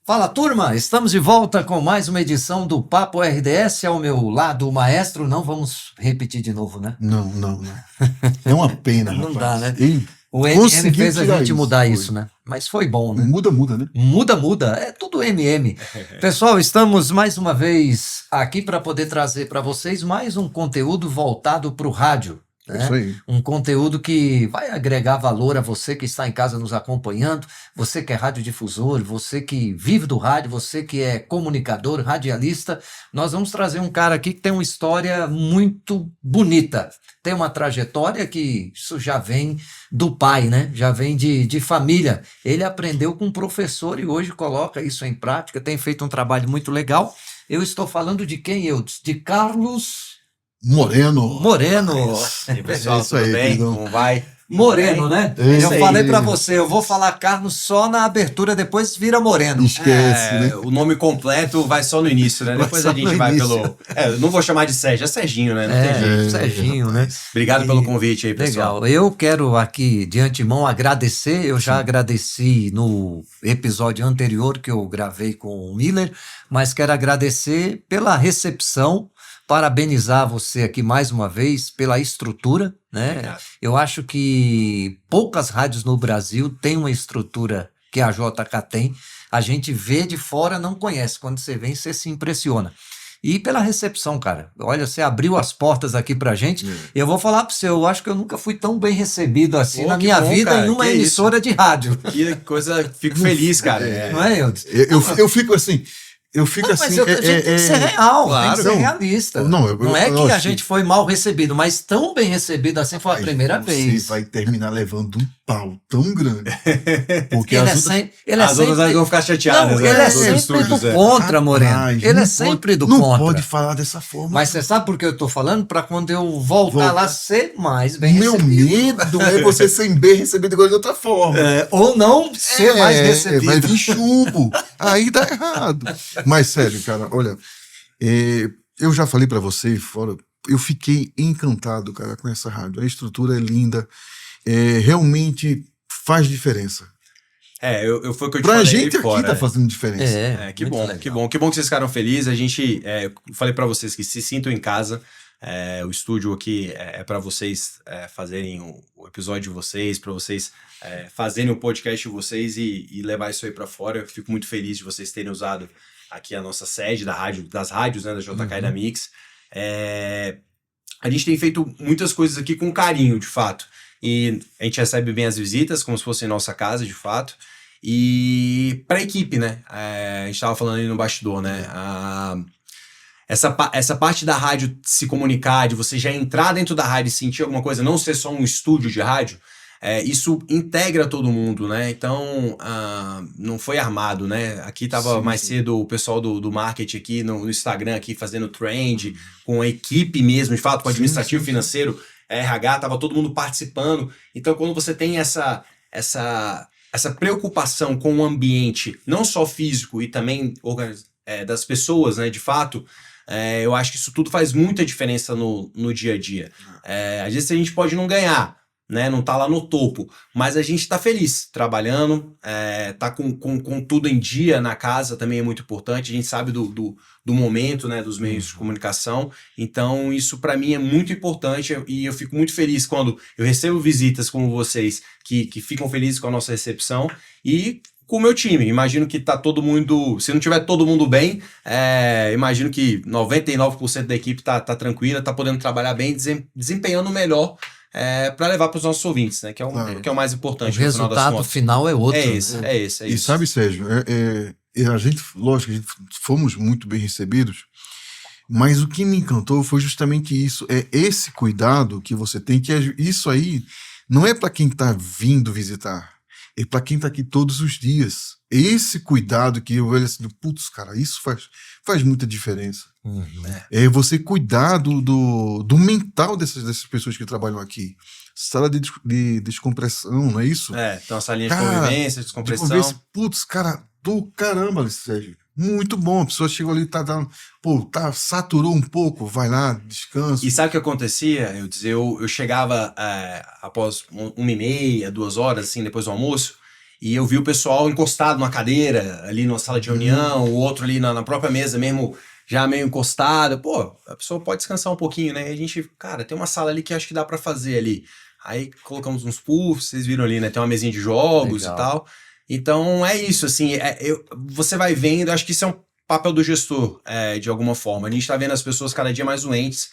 Fala, turma! Estamos de volta com mais uma edição do Papo RDS. Ao meu lado, o maestro. Não vamos repetir de novo, né? Não. É uma pena, Não rapaz. dá, né? Ele O MM conseguiu fez a tirar gente isso, mudar foi. isso, né? Mas foi bom, né? Muda, né? Muda. É tudo MM. Pessoal, estamos mais uma vez aqui para poder trazer para vocês mais um conteúdo voltado para o rádio. É isso aí. Um conteúdo que vai agregar valor a você que está em casa nos acompanhando, você que é radiodifusor, você que vive do rádio, você que é comunicador, radialista. Nós vamos trazer um cara aqui que tem uma história muito bonita, tem uma trajetória que isso já vem do pai, né? Já vem de família. Ele aprendeu com um professor e hoje coloca isso em prática, tem feito um trabalho muito legal. Eu estou falando de quem, Eudes? De Carlos Moreno. Mas, E aí, pessoal, isso tudo aí, bem? queridão. Como vai? Moreno, né? É isso Eu aí. falei para você, eu vou falar Carlos só na abertura, depois vira Moreno. Esquece, né? O nome completo vai só no início, né? Vai Depois só a gente no vai início. pelo... eu não vou chamar de Sérgio, é Serginho, né? Não tem jeito. Serginho, né? Obrigado pelo convite aí, pessoal. Legal. Eu quero aqui, de antemão, agradecer. Eu já agradeci no episódio anterior que eu gravei com o Miller, mas quero agradecer pela recepção, parabenizar você aqui mais uma vez pela estrutura, né? Obrigado. Eu acho que poucas rádios no Brasil têm uma estrutura que a JK tem. A gente vê de fora, não conhece. Quando você vem, você se impressiona. E pela recepção, cara. Olha, você abriu as portas aqui pra gente. Eu vou falar pra você, eu acho que eu nunca fui tão bem recebido assim Pô, na que minha bom, vida cara. em uma Que emissora de rádio. Que coisa, fico feliz, cara. Não é, Eudes? Eu fico assim. Eu fico Não, assim. mas a gente tem que ser real, claro. tem que ser Não. realista. Não, é que eu a acho gente foi mal recebido, mas tão bem recebido assim foi a primeira vez. Você vai terminar levando um pau tão grande. Porque Ele é as outras... sempre. Ele é As outras sempre... vão ficar chateadas. Não, né? ele é Os outros sempre do estúdios, contra, Moreno. Rapaz, Ele não é sempre do não contra. pode falar dessa forma. Mas você sabe por que eu tô falando? Para quando eu voltar lá ser mais bem Meu recebido. medo é você ser bem recebido igual de outra forma. Ou não ser mais recebido. Vai vir chumbo. Aí dá errado. Mas sério, cara, olha, eu já falei pra você, fora, eu fiquei encantado, cara, com essa rádio. A estrutura é linda, realmente faz diferença. Foi o que eu te Pra falei gente aí fora, aqui tá né? fazendo diferença. Que muito bom, legal. que bom. Que bom que vocês ficaram felizes. A gente, falei pra vocês que se sintam em casa. O estúdio aqui é para vocês fazerem o episódio de vocês, para vocês fazerem o podcast de vocês e levar isso aí pra fora. Eu fico muito feliz de vocês terem usado aqui a nossa sede das rádios, né, da JK e da Mix. A gente tem feito muitas coisas aqui com carinho, de fato. E a gente recebe bem as visitas, como se fosse em nossa casa, de fato. E para a equipe, né? A gente estava falando ali no bastidor, né? Essa parte da rádio se comunicar, de você já entrar dentro da rádio e sentir alguma coisa, não ser só um estúdio de rádio, isso integra todo mundo, né? Então, não foi armado, né? Aqui tava mais cedo o pessoal do marketing aqui no Instagram, aqui fazendo trend, com a equipe mesmo, de fato, com o administrativo financeiro, RH, tava todo mundo participando. Então, quando você tem essa preocupação com o ambiente, não só físico e também das pessoas, né, de fato, eu acho que isso tudo faz muita diferença no dia a dia. Às vezes a gente pode não ganhar, né, não tá lá no topo, mas a gente tá feliz trabalhando, tá com tudo em dia na casa também é muito importante. A gente sabe do momento, né, dos meios de comunicação, então isso para mim é muito importante e eu fico muito feliz quando eu recebo visitas como vocês que ficam felizes com a nossa recepção e com o meu time. Imagino que tá todo mundo, se não tiver todo mundo bem, imagino que 99% da equipe tá tranquila, tá podendo trabalhar bem, desempenhando melhor para levar para os nossos ouvintes, né? Que é o mais importante. O resultado final é outro. É esse. E sabe, Sérgio, a gente, lógico, a gente fomos muito bem recebidos, mas o que me encantou foi justamente isso, esse cuidado que você tem, que isso aí não é para quem tá vindo visitar, é para quem tá aqui todos os dias. Esse cuidado que eu vejo assim, putz, cara, isso faz muita diferença. É você cuidar do mental dessas pessoas que trabalham aqui. Sala de descompressão, não é isso? Então essa linha de convivência, de descompressão. Putz, cara, do caramba, Sérgio. Muito bom. A pessoa chegou ali, saturou um pouco, vai lá, descansa. E sabe o que acontecia? Eu chegava após 1h30, 2 horas, assim, depois do almoço, e eu vi o pessoal encostado numa cadeira, ali numa sala de reunião, o outro ali na própria mesa mesmo, já meio encostado. Pô, a pessoa pode descansar um pouquinho, né? E a gente, cara, tem uma sala ali que acho que dá pra fazer ali. Aí colocamos uns puffs, vocês viram ali, né? Tem uma mesinha de jogos Legal. e tal. Então é isso, assim, você vai vendo, acho que isso é um papel do gestor, de alguma forma. A gente tá vendo as pessoas cada dia mais doentes,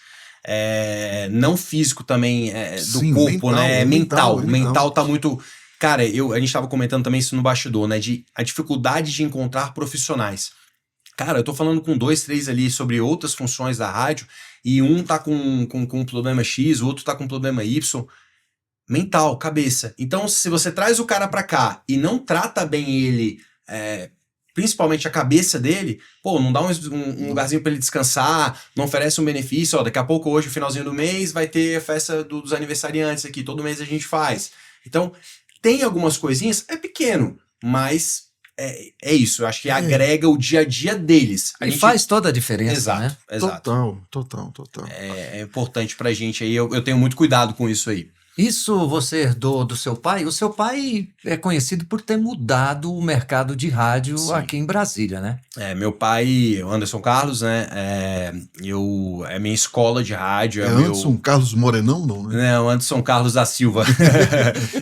não físico também, do Sim, corpo, mental, né? é Mental. mental, é O mental mental. tá muito. Cara, a gente tava comentando também isso no bastidor, né? A dificuldade de encontrar profissionais. Cara, eu tô falando com 2, 3 ali sobre outras funções da rádio, e um tá com um problema X, o outro tá com um problema Y. Mental, cabeça. Então, se você traz o cara pra cá e não trata bem ele, principalmente a cabeça dele, pô, não dá um lugarzinho pra ele descansar, não oferece um benefício, ó, daqui a pouco hoje, no finalzinho do mês, vai ter a festa dos aniversariantes aqui, todo mês a gente faz. Então, tem algumas coisinhas, é pequeno, mas é isso, eu acho que agrega o dia a dia deles. E faz toda a diferença, Exato, né? exato. Total. É importante pra gente aí, eu tenho muito cuidado com isso aí. Isso você herdou do seu pai? O seu pai é conhecido por ter mudado o mercado de rádio Sim. aqui em Brasília, né? Meu pai, o Anderson Carlos, né? É minha escola de rádio. É Anderson Carlos Morenão, não, né? Não, Anderson Carlos da Silva.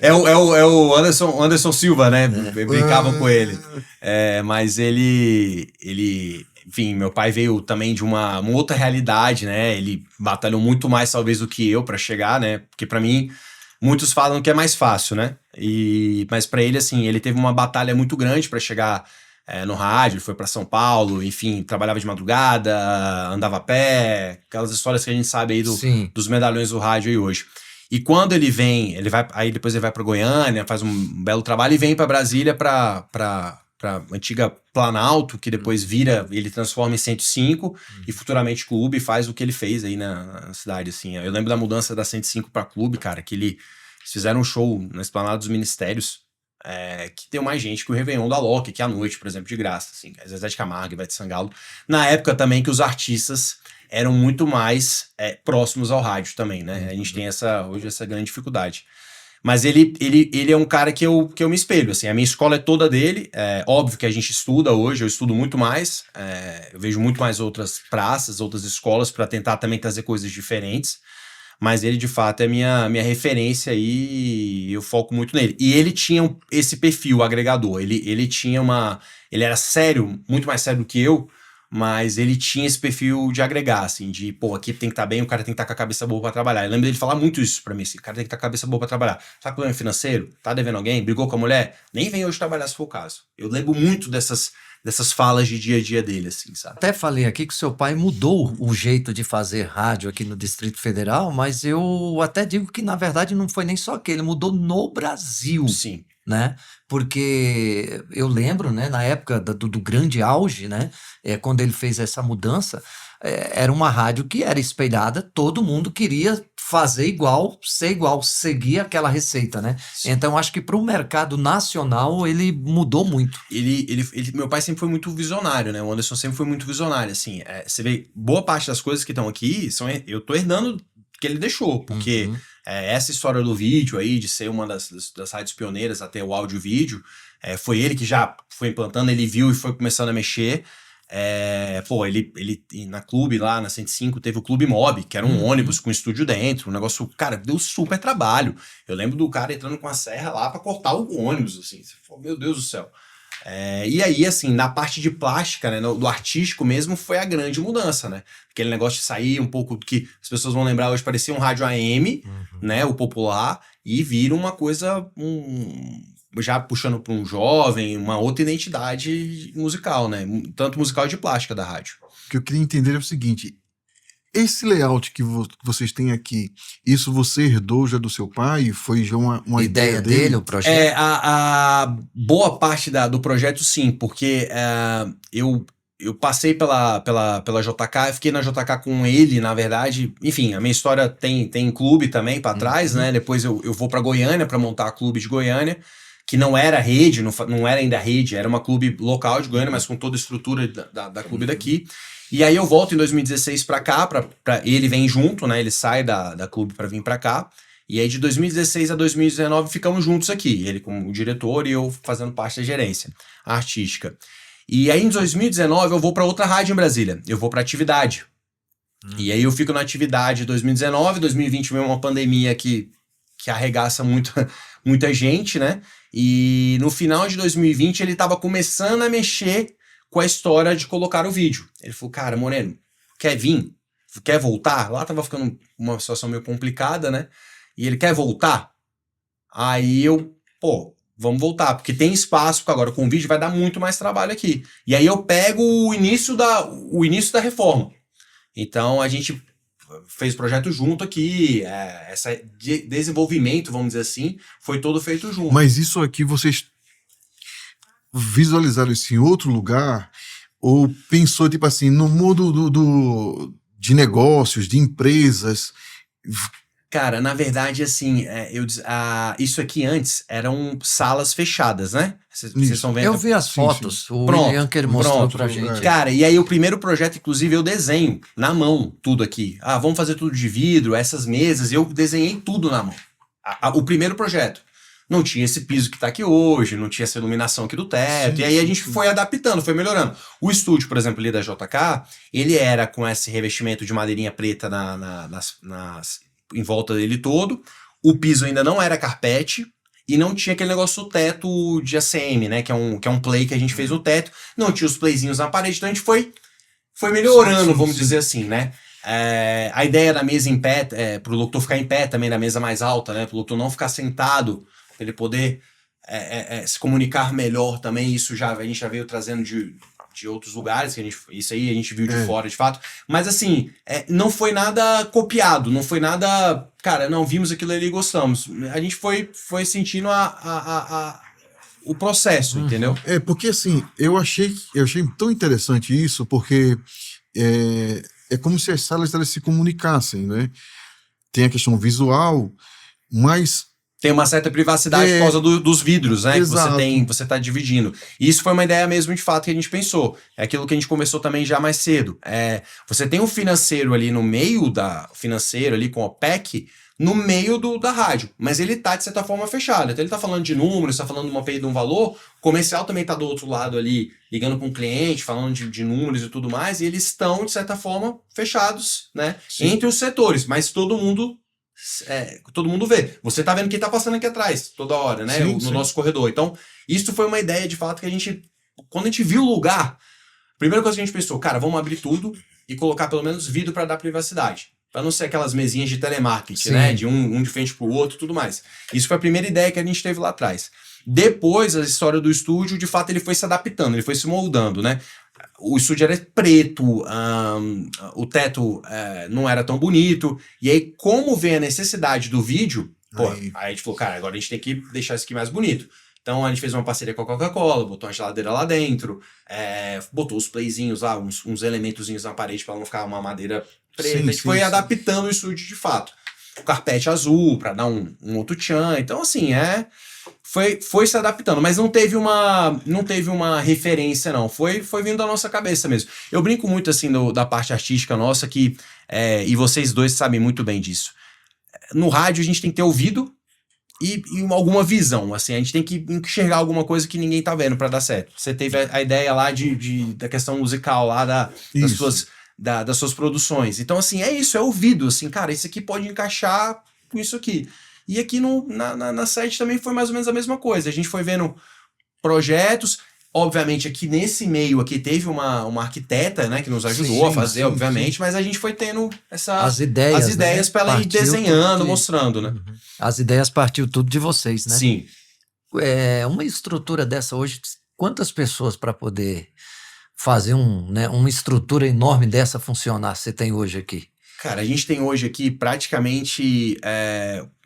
é o Anderson Silva, né? Brincavam com ele. Mas ele. Enfim, meu pai veio também de uma outra realidade, né? Ele batalhou muito mais, talvez, do que eu para chegar, né? Porque para mim, muitos falam que é mais fácil, né? Mas para ele, assim, ele teve uma batalha muito grande para chegar no rádio. Ele foi para São Paulo, enfim, trabalhava de madrugada, andava a pé, aquelas histórias que a gente sabe aí dos medalhões do rádio aí hoje. E quando ele vem, aí depois ele vai para Goiânia, faz um belo trabalho e vem para Brasília para antiga Planalto, que depois ele transforma em 105 e futuramente Clube, faz o que ele fez aí na cidade, assim. Eu lembro da mudança da 105 para Clube, cara, que eles fizeram um show na Esplanada dos Ministérios, que deu mais gente que o Réveillon da Loki, que é à noite, por exemplo, de graça, assim, Zezé de Camargo, Ivete Sangalo. Na época também que os artistas eram muito mais próximos ao rádio também, né? A gente tem hoje essa grande dificuldade. Mas ele é um cara que eu me espelho, assim, a minha escola é toda dele, óbvio que a gente estuda hoje, eu estudo muito mais, eu vejo muito mais outras praças, outras escolas para tentar também trazer coisas diferentes, mas ele de fato é minha referência e eu foco muito nele. E ele tinha esse perfil agregador, ele era sério, muito mais sério do que eu, mas ele tinha esse perfil de agregar, assim, de, pô, aqui tem que estar bem, o cara tem que estar com a cabeça boa pra trabalhar. Eu lembro dele falar muito isso pra mim, assim, o cara tem que estar com a cabeça boa pra trabalhar. Tá com problema financeiro? Tá devendo alguém? Brigou com a mulher? Nem vem hoje trabalhar se for o caso. Eu lembro muito dessas falas de dia a dia dele, assim, sabe? Até falei aqui que seu pai mudou o jeito de fazer rádio aqui no Distrito Federal, mas eu até digo que, na verdade, não foi nem só que ele mudou no Brasil. Sim. Né? Porque eu lembro, né, na época do grande auge, né, quando ele fez essa mudança, era uma rádio que era espelhada, todo mundo queria fazer igual, ser igual, seguir aquela receita, né? Sim. Então acho que para o mercado nacional ele mudou muito. Meu pai sempre foi muito visionário, né? O Anderson sempre foi muito visionário, assim. Você vê, boa parte das coisas que estão aqui, eu tô herdando que ele deixou, porque essa história do vídeo aí, de ser uma das rádios pioneiras até o áudio e vídeo, foi ele que já foi implantando, ele viu e foi começando a mexer. Ele na Clube, lá na 105, teve o Clube Mob, que era um ônibus com estúdio dentro, um negócio, cara, deu super trabalho. Eu lembro do cara entrando com a serra lá pra cortar o ônibus, assim, você falou, meu Deus do céu. E aí, assim, na parte de plástica, né, do artístico mesmo, foi a grande mudança, né? Aquele negócio de sair um pouco do que as pessoas vão lembrar hoje, parecia um rádio AM, né, o popular, e vira uma coisa, já puxando para um jovem, uma outra identidade musical, né? Tanto musical e de plástica da rádio. O que eu queria entender é o seguinte, esse layout que vocês têm aqui, isso você herdou já do seu pai? Foi já uma ideia dele? O projeto? A boa parte do projeto, sim, porque eu passei pela JK, eu fiquei na JK com ele, na verdade. Enfim, a minha história tem clube também para trás, né? Depois eu vou para Goiânia para montar a clube de Goiânia, que não era rede, não era ainda rede, era uma clube local de Goiânia, mas com toda a estrutura da clube daqui. E aí eu volto em 2016 pra cá, ele vem junto, né? Ele sai da clube pra vir pra cá. E aí de 2016 a 2019 ficamos juntos aqui, ele como diretor e eu fazendo parte da gerência artística. E aí em 2019 eu vou para outra rádio em Brasília, eu vou para Atividade. E aí eu fico na Atividade 2019, 2020 veio uma pandemia que arregaça muita gente, né? E no final de 2020 ele tava começando a mexer com a história de colocar o vídeo. Ele falou, cara, Moreno, quer vir? Quer voltar? Lá tava ficando uma situação meio complicada, né? E ele quer voltar? Aí eu, vamos voltar, porque tem espaço, porque agora com o vídeo vai dar muito mais trabalho aqui. E aí eu pego o início da reforma. Então a gente fez o projeto junto aqui, esse desenvolvimento, vamos dizer assim, foi todo feito junto. Mas isso aqui vocês visualizaram isso em outro lugar? Ou pensou, tipo assim, no mundo de negócios, de empresas? Cara, na verdade, assim, isso aqui antes eram salas fechadas, né? Vocês estão vendo? Eu vi as Sim, fotos, sim. o Pronto, William que ele mostrou pronto. pra gente. Cara, e aí o primeiro projeto, inclusive, eu desenho na mão tudo aqui. Ah, vamos fazer tudo de vidro, essas mesas, eu desenhei tudo na mão. O primeiro projeto. Não tinha esse piso que tá aqui hoje, não tinha essa iluminação aqui do teto, Sim, e aí a sim, gente sim. foi adaptando, foi melhorando. O estúdio, por exemplo, ali da JK, ele era com esse revestimento de madeirinha preta em volta dele todo, o piso ainda não era carpete, e não tinha aquele negócio do teto de ACM, né, que é um play que a gente fez no teto, não tinha os playzinhos na parede, então a gente foi melhorando, vamos dizer assim, né. A ideia da mesa em pé, pro locutor ficar em pé também, na mesa mais alta, né, pro locutor não ficar sentado, pra ele poder se comunicar melhor também, isso a gente já veio trazendo de outros lugares, isso aí a gente viu de fora, de fato. Mas assim, não foi nada copiado, não foi nada... Cara, não, vimos aquilo ali e gostamos. A gente foi sentindo o processo, entendeu? Porque assim, eu achei tão interessante isso, porque é como se as salas elas se comunicassem, né? Tem a questão visual, mas Tem uma certa privacidade por causa dos vidros, né? Exato. Que você tá dividindo. E isso foi uma ideia mesmo, de fato, que a gente pensou. É aquilo que a gente começou também já mais cedo. Você tem um financeiro ali no meio financeiro ali com o OPEC, no meio da rádio. Mas ele tá, de certa forma, fechado. Então ele tá falando de números, tá falando de uma API de um valor. O comercial também tá do outro lado ali, ligando com o cliente, falando de números e tudo mais. E eles estão, de certa forma, fechados, né? Sim. Entre os setores. Mas todo mundo vê. Você tá vendo quem tá passando aqui atrás toda hora, né? Sim, no sim. nosso corredor. Então, isso foi uma ideia de fato que a gente, quando a gente viu o lugar, a primeira coisa que a gente pensou, cara, vamos abrir tudo e colocar pelo menos vidro para dar privacidade. Para não ser aquelas mesinhas de telemarketing, Sim. né? De um de frente pro outro e tudo mais. Isso foi a primeira ideia que a gente teve lá atrás. Depois, a história do estúdio, de fato, ele foi se adaptando, ele foi se moldando, né? O estúdio era preto, o teto não era tão bonito, e aí como veio a necessidade do vídeo, aí a gente falou, cara, agora a gente tem que deixar isso aqui mais bonito. Então a gente fez uma parceria com a Coca-Cola, botou uma geladeira lá dentro, botou os playzinhos lá, uns elementozinhos na parede para não ficar uma madeira preta. Sim, A gente foi sim. adaptando o estúdio de fato. O carpete azul para dar um outro tchan. Então assim, foi se adaptando, mas não teve uma referência, não. Foi vindo da nossa cabeça mesmo. Eu brinco muito, assim, da parte artística nossa, que, e vocês dois sabem muito bem disso. No rádio, a gente tem que ter ouvido e alguma visão, assim. A gente tem que enxergar alguma coisa que ninguém tá vendo pra dar certo. Você teve a ideia lá da questão musical lá das suas produções. Então, assim, é isso, é ouvido, assim, cara, isso aqui pode encaixar com isso aqui. E aqui na site também foi mais ou menos a mesma coisa. A gente foi vendo projetos. Obviamente, aqui nesse meio aqui teve uma arquiteta, né, que nos ajudou a fazer, obviamente, sim. mas a gente foi tendo As ideias, né? Para ela ir Partiu desenhando, tudo mostrando, né? As ideias partiu tudo de vocês, né? Sim. Uma estrutura dessa hoje, quantas pessoas para poder fazer uma estrutura enorme dessa funcionar você tem hoje aqui? Cara, a gente tem hoje aqui praticamente...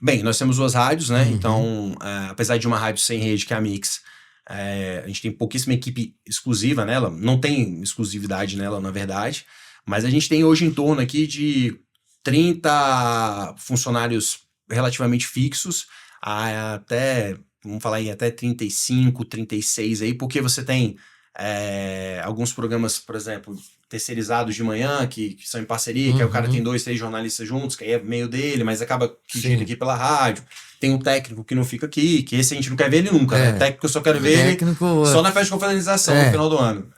Bem, nós temos 2 rádios, né? Então, apesar de uma rádio sem rede, que é a Mix, a gente tem pouquíssima equipe exclusiva nela. Não tem exclusividade nela, na verdade. Mas a gente tem hoje em torno aqui de 30 funcionários relativamente fixos, até, vamos falar em até 35, 36 aí, porque você tem alguns programas, por exemplo... terceirizados de manhã, que são em parceria, que aí o cara tem 2, 3 jornalistas juntos, que aí é meio dele, mas acaba fingindo aqui pela rádio. Tem um técnico que não fica aqui, que esse a gente não quer ver ele nunca, né? Técnico eu só quero ver ele só na festa de confraternização no final do ano.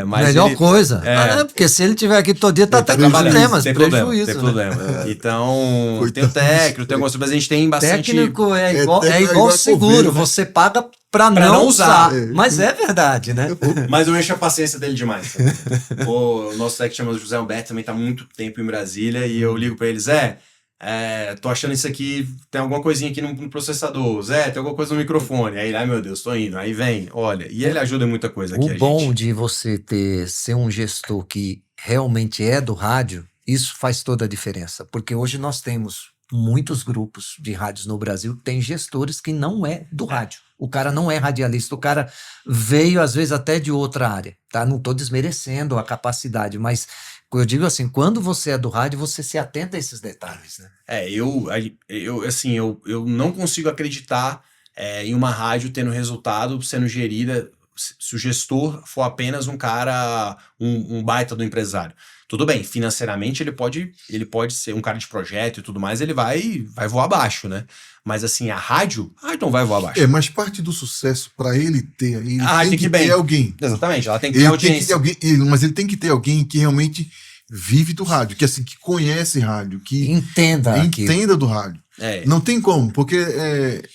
Mas melhor coisa. Porque se ele tiver aqui todo dia, tá tendo problemas, prejuízo. Tem problema. Então, tem o técnico, tem algumas coisas, mas a gente tem bastante... Técnico é igual seguro, você paga pra não usar. Mas é verdade, né? Mas eu encho a paciência dele demais. O nosso técnico chama José Alberto, também tá há muito tempo em Brasília, e eu ligo pra ele, Zé, tô achando isso aqui, tem alguma coisinha aqui no processador, Zé, tem alguma coisa no microfone. Aí, ai meu Deus, tô indo. Aí vem, olha, e ele ajuda em muita coisa aqui. O bom de você ser um gestor que realmente é do rádio, isso faz toda a diferença, porque hoje nós temos muitos grupos de rádios no Brasil que tem gestores que não é do rádio. O cara não é radialista, o cara veio às vezes até de outra área, tá? Não tô desmerecendo a capacidade, mas eu digo assim, quando você é do rádio, você se atenta a esses detalhes, né? Eu não consigo acreditar em uma rádio tendo resultado, sendo gerida, se o gestor for apenas um cara, um baita do empresário. Tudo bem, financeiramente ele pode ser um cara de projeto e tudo mais, ele vai voar abaixo, né? Mas assim, a rádio não vai voar abaixo. Mas parte do sucesso para ele ter, ele tem que ter alguém. Exatamente, ela tem que ter audiência. Mas ele tem que ter alguém que realmente vive do rádio, que assim, que conhece rádio, que entenda do rádio. Não tem como, porque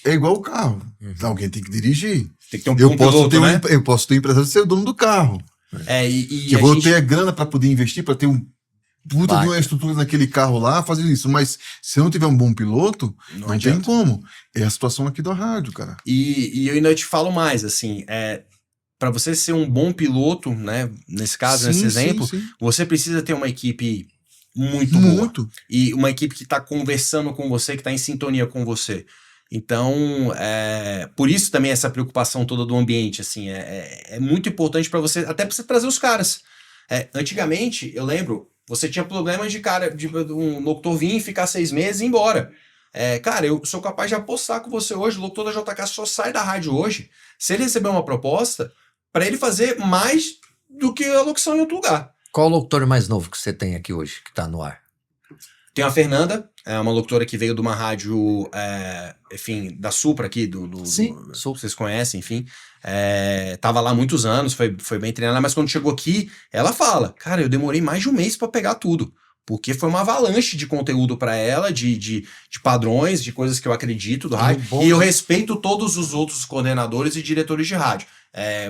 é igual o carro. Alguém tem que dirigir. Tem que ter um piloto, né? Eu posso ter um empresário de ser o dono do carro. Eu vou ter a grana para poder investir, para ter puta de uma estrutura naquele carro lá, fazer isso. Mas se eu não tiver um bom piloto, não tem como. É a situação aqui da rádio, cara. E eu ainda te falo mais, assim, para você ser um bom piloto, né, nesse caso, nesse exemplo, você precisa ter uma equipe muito boa. E uma equipe que está conversando com você, que está em sintonia com você. Então, por isso também essa preocupação toda do ambiente, assim, é muito importante para você, até para você trazer os caras. Antigamente, eu lembro, você tinha problemas de um locutor vir, ficar 6 meses e ir embora. Cara, eu sou capaz de apostar com você hoje, o locutor da JK só sai da rádio hoje, se ele receber uma proposta, para ele fazer mais do que a locução em outro lugar. Qual o locutor mais novo que você tem aqui hoje, que tá no ar? Tem a Fernanda, uma locutora que veio de uma rádio, enfim, da Supra aqui, vocês conhecem, enfim. Tava lá há muitos anos, foi bem treinada, mas quando chegou aqui, ela fala, cara, eu demorei mais de um mês para pegar tudo. Porque foi uma avalanche de conteúdo para ela, de padrões, de coisas que eu acredito do rádio. E eu respeito todos os outros coordenadores e diretores de rádio.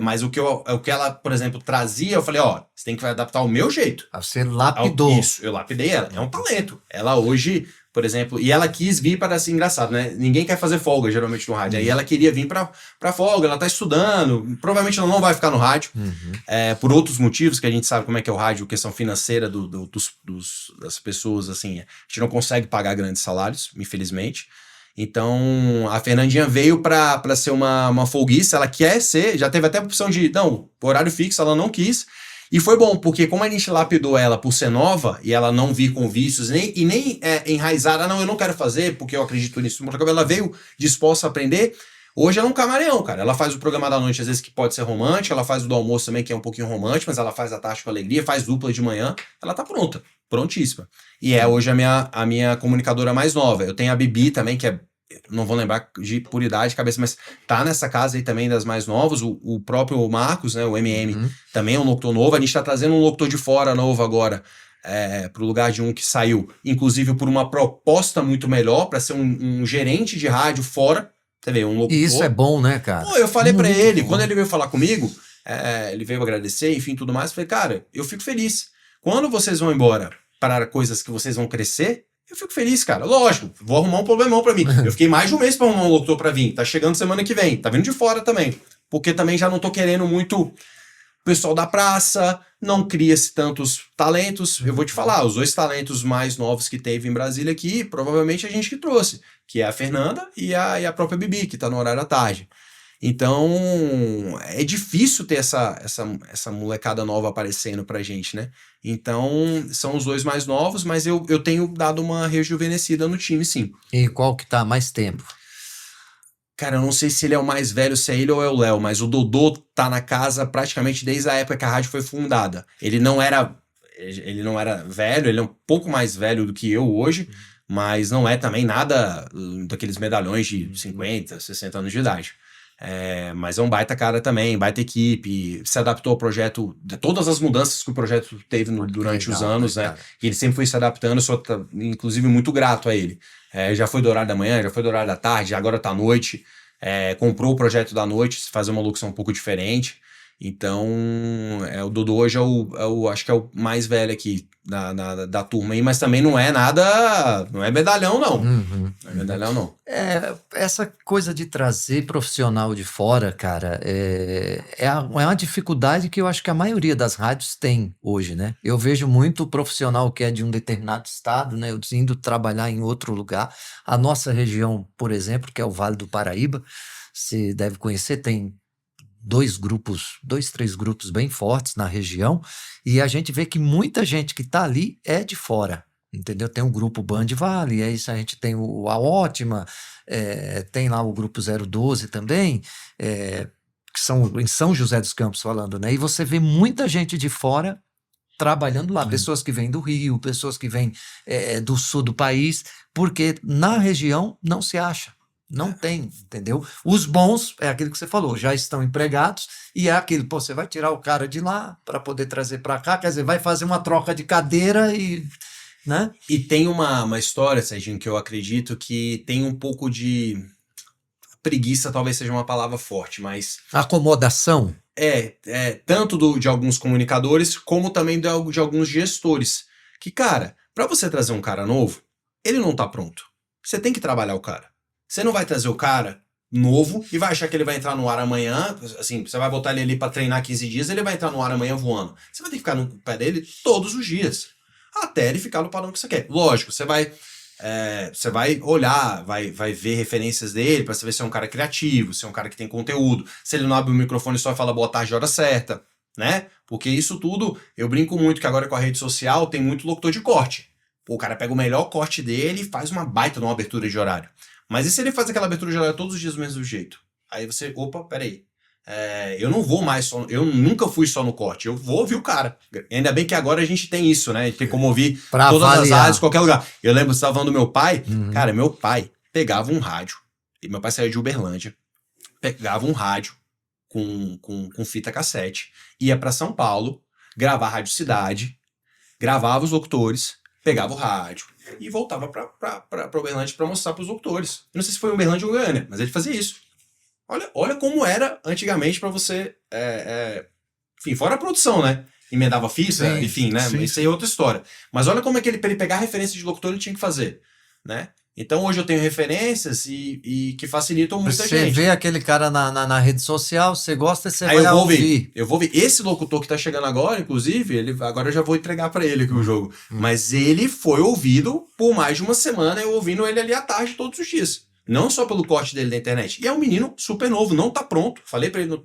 Mas o que ela, por exemplo, trazia, eu falei, você tem que adaptar o meu jeito. Você lapidou. Isso, eu lapidei ela. É um talento. Ela hoje, por exemplo, e ela quis vir para ser engraçado, né? Ninguém quer fazer folga, geralmente, no rádio. Aí ela queria vir pra folga, ela tá estudando. Provavelmente ela não vai ficar no rádio. Por outros motivos, que a gente sabe como é que é o rádio, questão financeira das pessoas, assim. A gente não consegue pagar grandes salários, infelizmente. Então, a Fernandinha veio pra ser uma folguista, ela quer ser, já teve até a opção de, horário fixo, ela não quis. E foi bom, porque como a gente lapidou ela por ser nova, e ela não vir com vícios, nem enraizada, eu não quero fazer, porque eu acredito nisso, ela veio disposta a aprender. Hoje ela é um camaleão, cara. Ela faz o programa da noite, às vezes, que pode ser romântico, ela faz o do almoço também, que é um pouquinho romântico, mas ela faz a tarde com alegria, faz dupla de manhã, ela tá pronta, prontíssima. E hoje a minha comunicadora mais nova. Eu tenho a Bibi também, que não vou lembrar de por idade de cabeça, mas tá nessa casa aí também das mais novas. O próprio Marcos, né, o MM, também é um locutor novo. A gente tá trazendo um locutor de fora novo agora, pro lugar de um que saiu, inclusive por uma proposta muito melhor, para ser um gerente de rádio fora. Você vê, um locutor. E isso é bom, né, cara? Eu falei para ele, quando ele veio falar comigo, ele veio agradecer, enfim, tudo mais. Eu falei, cara, eu fico feliz. Quando vocês vão embora para coisas que vocês vão crescer, eu fico feliz, cara. Lógico, vou arrumar um problemão pra mim. Eu fiquei mais de um mês pra arrumar um locutor pra vir. Tá chegando semana que vem. Tá vindo de fora também. Porque também já não tô querendo muito o pessoal da praça. Não cria-se tantos talentos. Eu vou te falar, os 2 talentos mais novos que teve em Brasília aqui, provavelmente a gente que trouxe. Que é a Fernanda e a própria Bibi, que tá no horário da tarde. Então, é difícil ter essa molecada nova aparecendo pra gente, né? Então, são os 2 mais novos, mas eu tenho dado uma rejuvenescida no time, sim. E qual que tá há mais tempo? Cara, eu não sei se ele é o mais velho, se é ele ou é o Léo, mas o Dodô tá na casa praticamente desde a época que a rádio foi fundada. Ele não era velho, ele é um pouco mais velho do que eu hoje, mas não é também nada daqueles medalhões de 50, 60 anos de idade. Mas é um baita cara também, baita equipe, se adaptou ao projeto, de todas as mudanças que o projeto teve durante os anos, né? E ele sempre foi se adaptando, eu sou inclusive muito grato a ele. Já foi do horário da manhã, já foi do horário da tarde, agora tá à noite. Comprou o projeto da noite, fazer uma locução um pouco diferente. Então, o Dodô hoje acho que é o mais velho aqui da turma aí, mas também não é nada, não é medalhão não. Uhum. Não é medalhão não. Essa coisa de trazer profissional de fora, cara, é uma dificuldade que eu acho que a maioria das rádios tem hoje, né? Eu vejo muito profissional que é de um determinado estado, né? Eu indo trabalhar em outro lugar. A nossa região, por exemplo, que é o Vale do Paraíba, você deve conhecer, tem dois, três grupos bem fortes na região, e a gente vê que muita gente que está ali é de fora, entendeu? Tem o grupo Band Vale, é isso, a gente tem a Ótima, tem lá o grupo 012 também, que são em São José dos Campos falando, né? E você vê muita gente de fora trabalhando lá, pessoas que vêm do Rio, pessoas que vêm do sul do país, porque na região não se acha. Não tem, entendeu? Os bons, é aquilo que você falou, já estão empregados e é aquilo, pô, você vai tirar o cara de lá para poder trazer para cá, quer dizer, vai fazer uma troca de cadeira e, né? E tem uma história, Serginho, que eu acredito que tem um pouco de preguiça, talvez seja uma palavra forte, mas Acomodação. Tanto de alguns comunicadores, como também de alguns gestores. Que, cara, para você trazer um cara novo, ele não tá pronto. Você tem que trabalhar o cara. Você não vai trazer o cara novo e vai achar que ele vai entrar no ar amanhã, assim, você vai botar ele ali pra treinar 15 dias, ele vai entrar no ar amanhã voando. Você vai ter que ficar no pé dele todos os dias, até ele ficar no padrão que você quer. Lógico, você vai olhar, vai ver referências dele pra saber se é um cara criativo, se é um cara que tem conteúdo, se ele não abre o microfone só e fala boa tarde, hora certa, né? Porque isso tudo, eu brinco muito que agora com a rede social tem muito locutor de corte. Pô, o cara pega o melhor corte dele e faz uma baita numa abertura de horário. Mas e se ele faz aquela abertura de horário todos os dias do mesmo jeito? Aí você, peraí. Eu não vou mais só. Eu nunca fui só no corte. Eu vou ouvir o cara. Ainda bem que agora a gente tem isso, né? A gente tem como ouvir pra todas avaliar. as rádios, qualquer lugar. Eu lembro, você estava falando do meu pai. Cara, meu pai pegava um rádio. E meu pai saía de Uberlândia. Pegava um rádio com fita cassete. Ia para São Paulo. Gravar a Rádio Cidade. Gravava os locutores. Pegava o rádio e voltava pra Uberlândia pra mostrar pros locutores. Eu não sei se foi Uberlândia ou Goiânia, mas ele fazia isso. Olha como era antigamente pra você... enfim, fora a produção, né? Emendava fita, Sim, enfim, né? sim. Isso aí é outra história. Mas olha como é que pra ele pegar referência de locutor ele tinha que fazer, né? Então hoje eu tenho referências e que facilitam muita Você gente. vê aquele cara na rede social, você gosta, você Aí vai eu vou ouvir. Eu vou ver. Esse locutor que tá chegando agora, inclusive, agora eu já vou entregar pra ele aqui o jogo. Mas ele foi ouvido por mais de uma semana, eu ouvindo ele ali à tarde todos os dias. Não só pelo corte dele da internet. E é um menino super novo, não tá pronto. Falei pra ele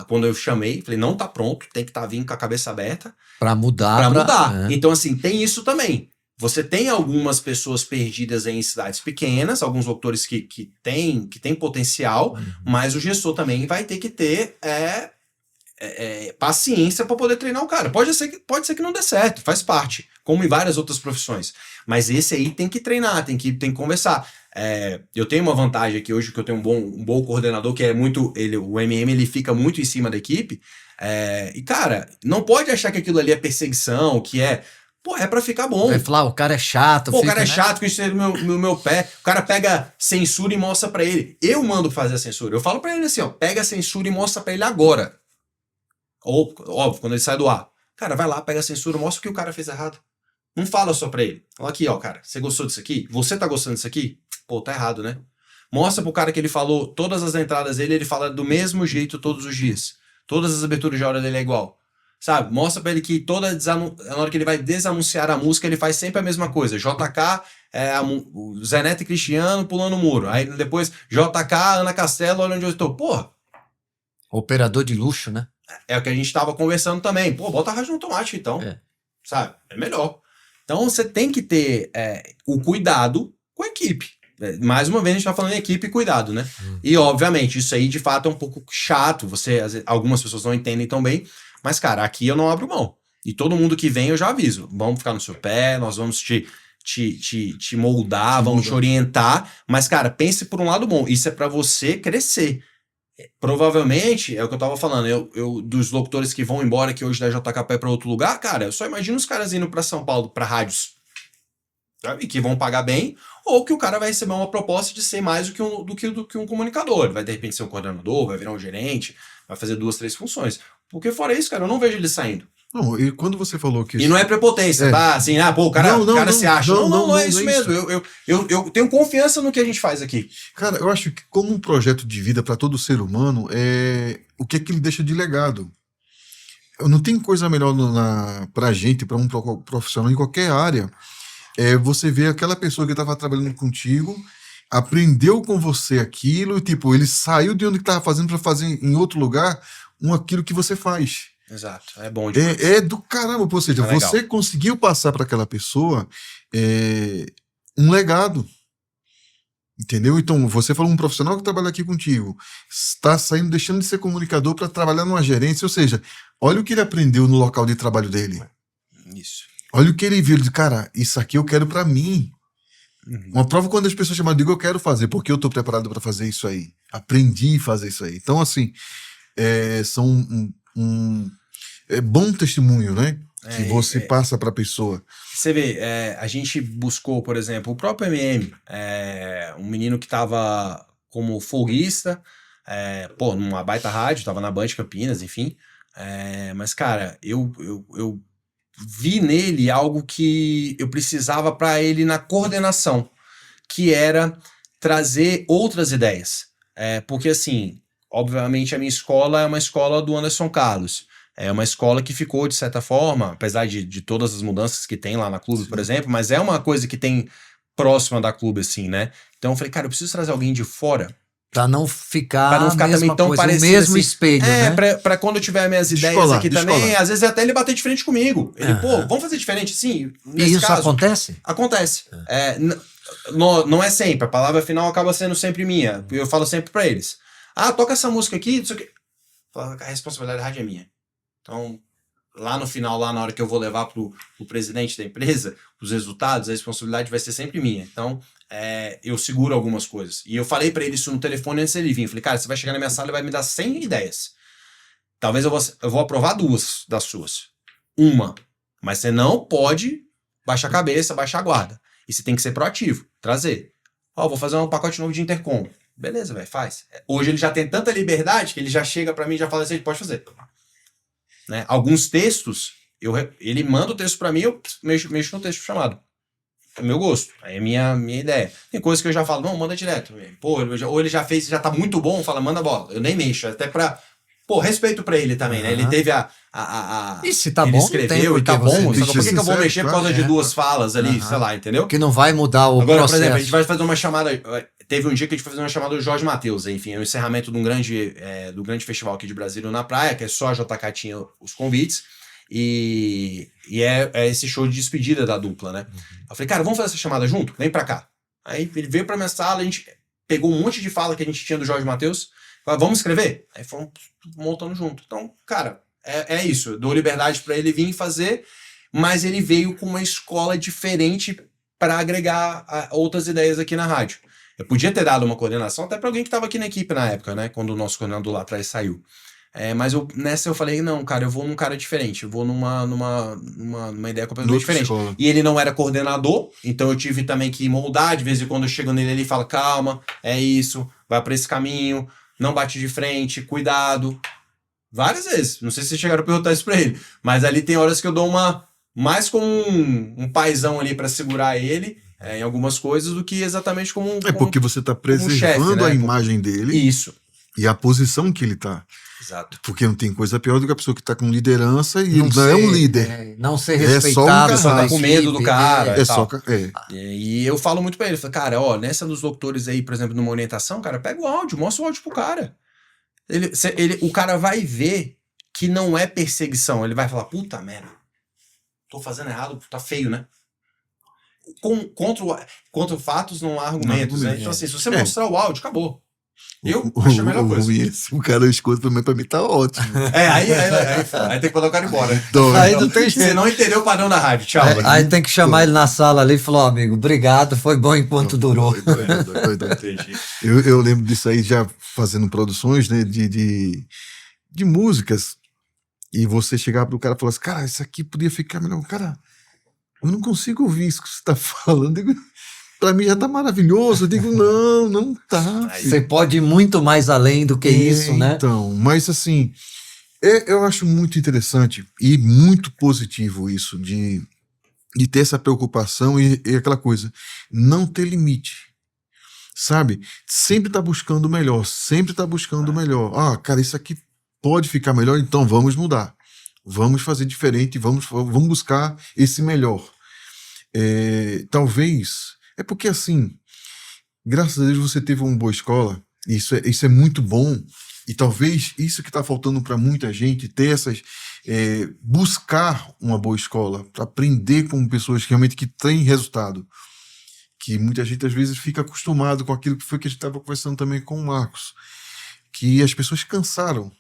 quando eu chamei, falei, não tá pronto, tem que estar vindo com a cabeça aberta. Pra mudar. Pra mudar. Então, assim, tem isso também. Você tem algumas pessoas perdidas em cidades pequenas, alguns locutores que têm potencial, mas o gestor também vai ter que ter paciência para poder treinar o cara. Pode ser que não dê certo, faz parte, como em várias outras profissões. Mas esse aí tem que treinar, tem que conversar. Eu tenho uma vantagem aqui hoje, que eu tenho um bom coordenador, que é muito... o MM ele fica muito em cima da equipe. E, cara, não pode achar que aquilo ali é perseguição, que é... Pô, é pra ficar bom. Vai falar, o cara é chato. Pô, o cara é chato, que isso é no meu pé. O cara pega censura e mostra pra ele. Eu mando fazer a censura. Eu falo pra ele assim, ó, pega a censura e mostra pra ele agora. Ou, óbvio, quando ele sai do ar. Cara, vai lá, pega a censura, mostra o que o cara fez errado. Não fala só pra ele. Fala aqui, ó, cara, você gostou disso aqui? Você tá gostando disso aqui? Pô, tá errado, né? Mostra pro cara que ele falou todas as entradas dele, ele fala do mesmo jeito todos os dias. Todas as aberturas de hora dele é igual. Sabe? Mostra pra ele que na hora que ele vai desanunciar a música, ele faz sempre a mesma coisa. JK, o Zé Neto e Cristiano pulando o muro. Aí depois, JK, Ana Castelo, olha onde eu estou. Porra! Operador de luxo, né? É o que a gente tava conversando também. Pô, bota a rádio no automático então. Sabe? É melhor. Então você tem que ter o cuidado com a equipe. Mais uma vez a gente tá falando em equipe e cuidado, né? E obviamente isso aí de fato é um pouco chato, algumas pessoas não entendem tão bem, mas cara, aqui eu não abro mão. E todo mundo que vem eu já aviso, vamos ficar no seu pé, nós vamos te moldar, vamos te orientar, mas cara, pense por um lado bom, isso é pra você crescer. Provavelmente, é o que eu tava falando, eu dos locutores que vão embora que hoje da JKP pra outro lugar, cara, eu só imagino os caras indo pra São Paulo, pra rádios, sabe, que vão pagar bem, ou que o cara vai receber uma proposta de ser mais do que um comunicador, vai de repente ser um coordenador, vai virar um gerente, vai fazer 2, 3 funções, porque fora isso, cara, eu não vejo ele saindo. Não, e quando você falou que... E não é prepotência, tá? Assim, pô, o cara se acha. Não é isso mesmo. Eu tenho confiança no que a gente faz aqui. Cara, eu acho que como um projeto de vida para todo ser humano, o que é que ele deixa de legado? Não tem coisa melhor pra gente, para um profissional em qualquer área, você vê aquela pessoa que estava trabalhando contigo, aprendeu com você aquilo, tipo, ele saiu de onde estava fazendo para fazer em outro lugar aquilo que você faz. Exato, é bom demais. É do caramba, ou seja, você conseguiu passar para aquela pessoa um legado, entendeu? Então, você falou um profissional que trabalha aqui contigo, está saindo, deixando de ser comunicador para trabalhar numa gerência, ou seja, olha o que ele aprendeu no local de trabalho dele. Isso. Olha o que ele viu, ele diz, cara, isso aqui eu quero para mim. Uma prova quando as pessoas chamam, eu digo, eu quero fazer, porque eu estou preparado para fazer isso aí. Aprendi a fazer isso aí. Então, assim, são bom testemunho, né? Que você passa para a pessoa. Você vê, a gente buscou, por exemplo, o próprio MM, um menino que estava como folguista, numa baita rádio, estava na Band Campinas, enfim. Mas, cara, eu vi nele algo que eu precisava para ele na coordenação, que era trazer outras ideias. Porque, assim, obviamente a minha escola é uma escola do Anderson Carlos. É uma escola que ficou, de certa forma, apesar de todas as mudanças que tem lá na Clube, por exemplo, mas é uma coisa que tem próxima da Clube, assim, né? Então eu falei, cara, eu preciso trazer alguém de fora. Pra não ficar também tão coisa, parecido, o mesmo assim, espelho, né? Pra quando eu tiver minhas ideias aqui também, às vezes até ele bater de frente comigo. Ele, pô, vamos fazer diferente, sim. E isso caso, acontece? Acontece. Não é sempre, a palavra final acaba sendo sempre minha. Eu falo sempre pra eles. Toca essa música aqui, isso aqui. A responsabilidade da rádio é minha. Então, lá no final, lá na hora que eu vou levar pro presidente da empresa, os resultados, a responsabilidade vai ser sempre minha. Então, eu seguro algumas coisas. E eu falei pra ele isso no telefone antes dele vir. Eu falei, cara, você vai chegar na minha sala e vai me dar 100 ideias. Talvez eu vou aprovar 2 das suas. Uma. Mas você não pode baixar a cabeça, baixar a guarda. E você tem que ser proativo, trazer. Vou fazer um pacote novo de intercom. Beleza, velho, faz. Hoje ele já tem tanta liberdade que ele já chega pra mim e já fala assim, pode fazer. Né? Alguns textos, ele manda o texto pra mim, eu mexo no texto chamado. É meu gosto, é minha ideia. Tem coisas que eu já falo, não, manda direto. Pô, ou ele já fez, já tá muito bom, fala, manda bola. Eu nem mexo, até pra... Pô, respeito pra ele também, né? Ele teve E se tá ele bom, escreveu e tá bom. Por que eu vou mexer por causa de 2 falas ali, sei lá, entendeu? Que não vai mudar o Agora, processo. por exemplo, a gente vai fazer uma chamada... Teve um dia que a gente foi fazer uma chamada do Jorge Mateus, enfim, é o encerramento de um do grande festival aqui de Brasília na praia, que é só a JK tinha os convites, e é esse show de despedida da dupla, né? Eu falei, cara, vamos fazer essa chamada junto? Vem pra cá. Aí ele veio pra minha sala, a gente pegou um monte de fala que a gente tinha do Jorge Mateus, falou, vamos escrever? Aí fomos montando junto. Então, cara, é isso, eu dou liberdade pra ele vir fazer, mas ele veio com uma escola diferente pra agregar outras ideias aqui na rádio. Eu podia ter dado uma coordenação até para alguém que estava aqui na equipe na época, né? Quando o nosso coordenador lá atrás saiu. Mas nessa eu falei, não, cara, eu vou num cara diferente. Eu vou numa ideia completamente diferente. Escola. E ele não era coordenador, então eu tive também que moldar. De vez em quando eu chego nele, ele fala, calma, é isso, vai para esse caminho, não bate de frente, cuidado. Várias vezes. Não sei se vocês chegaram a perguntar isso para ele. Mas ali tem horas que eu dou mais como um paizão ali para segurar ele, em algumas coisas, do que exatamente como porque você está preservando chefe, né? a imagem dele. Isso. E a posição que ele está. Exato. Porque não tem coisa pior do que a pessoa que está com liderança e Não não é um ser- líder. não ser É só um respeitado. cara, pela tá com medo do equipe, cara. É tal. só. E eu falo muito pra ele, falo, cara, nessa dos locutores aí, por exemplo, numa orientação, cara, pega o áudio, mostra o áudio pro cara. O cara vai ver que não é perseguição, ele vai falar, puta merda, tô fazendo errado, tá feio, né? contra fatos não há argumentos, né? Então, assim, se você É. mostrar o áudio, acabou. Eu acho a melhor coisa. Se o cara escuta, pra mim tá ótimo. Aí tem que mandar o cara embora. Aí não tem Você jeito. não entendeu o padrão da rádio, tchau. Aí tem que chamar ele na sala ali e falar, ó, amigo, obrigado, foi bom enquanto durou. Doido. Entendi. Eu lembro disso aí já fazendo produções, né, de músicas, e você chegar pro cara e falar assim, cara, isso aqui podia ficar melhor. Cara, eu não consigo ouvir isso que você tá falando. Eu digo, pra mim já tá maravilhoso. Eu digo, não tá. Você pode ir muito mais além do que isso, né? Então, mas assim, eu acho muito interessante e muito positivo isso de ter essa preocupação e aquela coisa, não ter limite, sabe? Sempre tá buscando o melhor, sempre tá buscando o melhor. Ah, cara, isso aqui pode ficar melhor, então vamos mudar. Vamos fazer diferente, vamos buscar esse melhor. Talvez, é porque assim, graças a Deus você teve uma boa escola, isso é muito bom, e talvez isso que está faltando para muita gente, ter buscar uma boa escola, para aprender com pessoas que realmente que têm resultado, que muita gente às vezes fica acostumado com aquilo que foi que a gente estava conversando também com o Marcos, que as pessoas cansaram,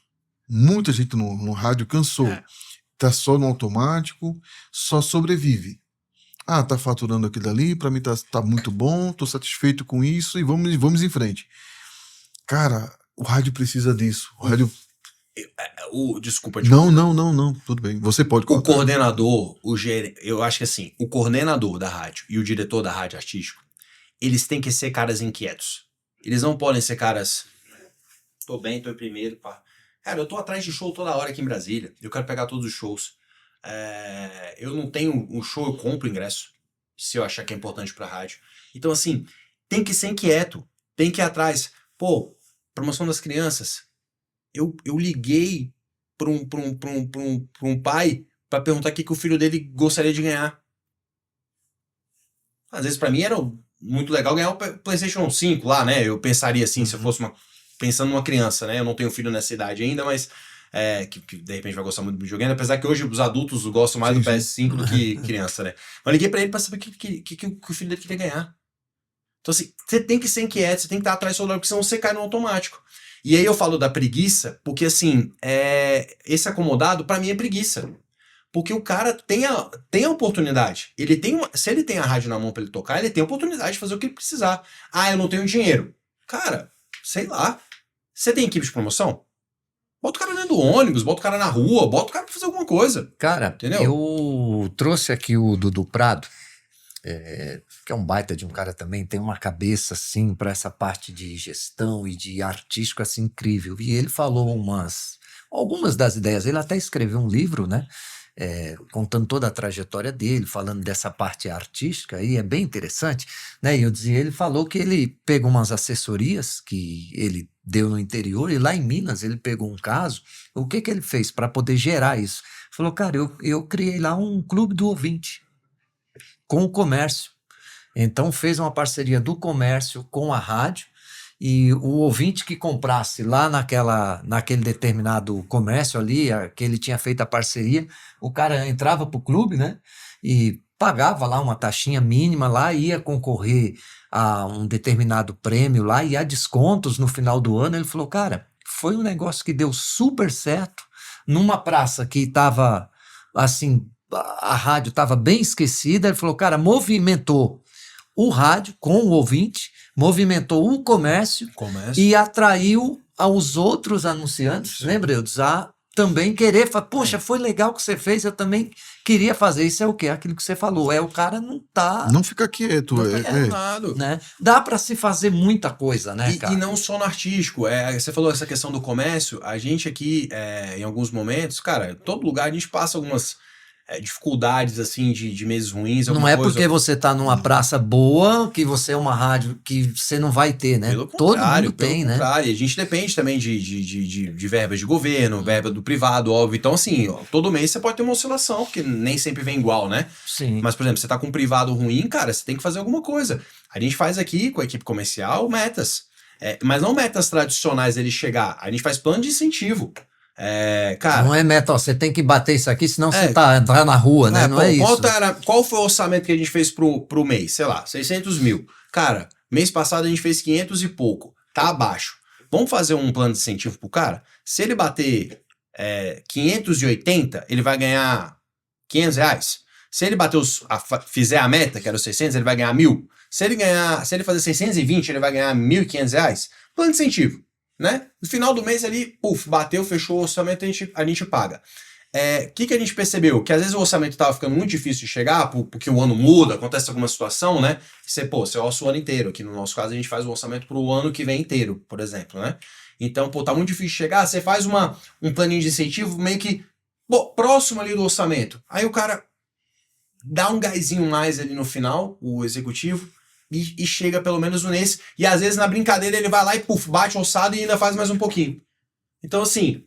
muita gente no rádio cansou, tá só no automático, só sobrevive. Ah, tá faturando aquilo ali, para mim tá muito bom, tô satisfeito com isso e vamos em frente. Cara, o rádio precisa disso. O rádio... Desculpa. Não, tudo bem. Você pode O cortar. coordenador, eu acho que assim, o coordenador da rádio e o diretor da rádio artístico, eles têm que ser caras inquietos. Eles não podem ser caras, tô bem, tô em primeiro, pá. Cara, eu tô atrás de show toda hora aqui em Brasília, eu quero pegar todos os shows. Eu não tenho um show, eu compro ingresso, se eu achar que é importante pra rádio. Então assim, tem que ser inquieto, tem que ir atrás. Pô, promoção das crianças, eu liguei pra um pai pra perguntar o que o filho dele gostaria de ganhar. Às vezes pra mim era muito legal ganhar um PlayStation 5 lá, né? Eu pensaria assim, se eu fosse pensando numa criança, né? Eu não tenho filho nessa idade ainda, mas que de repente vai gostar muito do videogame, apesar que hoje os adultos gostam mais do PS5 do que criança, né? Mas liguei pra ele pra saber o que o filho dele queria ganhar. Então assim, você tem que ser inquieto, você tem que estar atrás do celular, porque senão você cai no automático. E aí eu falo da preguiça, porque assim, esse acomodado pra mim é preguiça. Porque o cara tem a oportunidade. Se ele tem a rádio na mão pra ele tocar, ele tem a oportunidade de fazer o que ele precisar. Ah, eu não tenho dinheiro. Cara, sei lá. Você tem equipe de promoção? Bota o cara dentro do ônibus, bota o cara na rua, bota o cara pra fazer alguma coisa. Cara, entendeu? Eu trouxe aqui o Dudu Prado, que é um baita de um cara também, tem uma cabeça assim para essa parte de gestão e de artístico assim incrível. E ele falou algumas das ideias. Ele até escreveu um livro, né? Contando toda a trajetória dele, falando dessa parte artística, e é bem interessante, né? E ele falou que ele pegou umas assessorias que ele deu no interior, e lá em Minas ele pegou um caso. O que ele fez para poder gerar isso? Falou, cara, eu criei lá um clube do ouvinte com o comércio. Então fez uma parceria do comércio com a rádio, e o ouvinte que comprasse lá naquele determinado comércio ali, que ele tinha feito a parceria, o cara entrava pro clube, né? E pagava lá uma taxinha mínima lá, ia concorrer a um determinado prêmio lá e a descontos no final do ano. Ele falou, cara, foi um negócio que deu super certo, numa praça que estava, assim, a rádio estava bem esquecida. Ele falou, cara, movimentou o rádio com o ouvinte, movimentou o comércio. E atraiu aos outros anunciantes, lembra, Eudes, a também querer falar, poxa, foi legal o que você fez, eu também queria fazer. Isso é o quê? Aquilo que você falou, o cara não fica quieto, né? Dá para se fazer muita coisa, né, cara? E não só no artístico, você falou essa questão do comércio, a gente aqui, em alguns momentos, cara, todo lugar a gente passa algumas dificuldades, assim, de meses ruins. Não é porque você tá numa praça boa que você é uma rádio que você não vai ter, né? Todo mundo tem, né? A gente depende também de verbas de governo, verba do privado, óbvio. Então, assim, todo mês você pode ter uma oscilação, porque nem sempre vem igual, né? Sim. Mas, por exemplo, você tá com um privado ruim, cara, você tem que fazer alguma coisa. A gente faz aqui, com a equipe comercial, metas. Mas não metas tradicionais ele chegar. A gente faz plano de incentivo. Cara, Não é meta, ó, você tem que bater isso aqui, senão você É. tá na rua, né? Não pô, é isso. qual foi o orçamento que a gente fez pro mês? Sei lá, 600 mil. Cara, mês passado a gente fez 500 e pouco. Tá abaixo. Vamos fazer um plano de incentivo pro cara? Se ele bater 580, ele vai ganhar R$ 500. Se ele bater fizer a meta, que era os 600, ele vai ganhar 1.000. Se ele fazer 620, ele vai ganhar R$ 1.500. Plano de incentivo, né? No final do mês ali, bateu, fechou o orçamento, a gente paga. O que a gente percebeu? Que às vezes o orçamento estava ficando muito difícil de chegar, porque o ano muda, acontece alguma situação, né? Você orça o ano inteiro. Aqui no nosso caso, a gente faz o orçamento para o ano que vem inteiro, por exemplo, né? Então, tá muito difícil de chegar, você faz um planinho de incentivo meio que próximo ali do orçamento. Aí o cara dá um gásinho mais ali no final, o executivo, e chega pelo menos nesse. E às vezes na brincadeira ele vai lá e bate o orçado e ainda faz mais um pouquinho. Então, assim,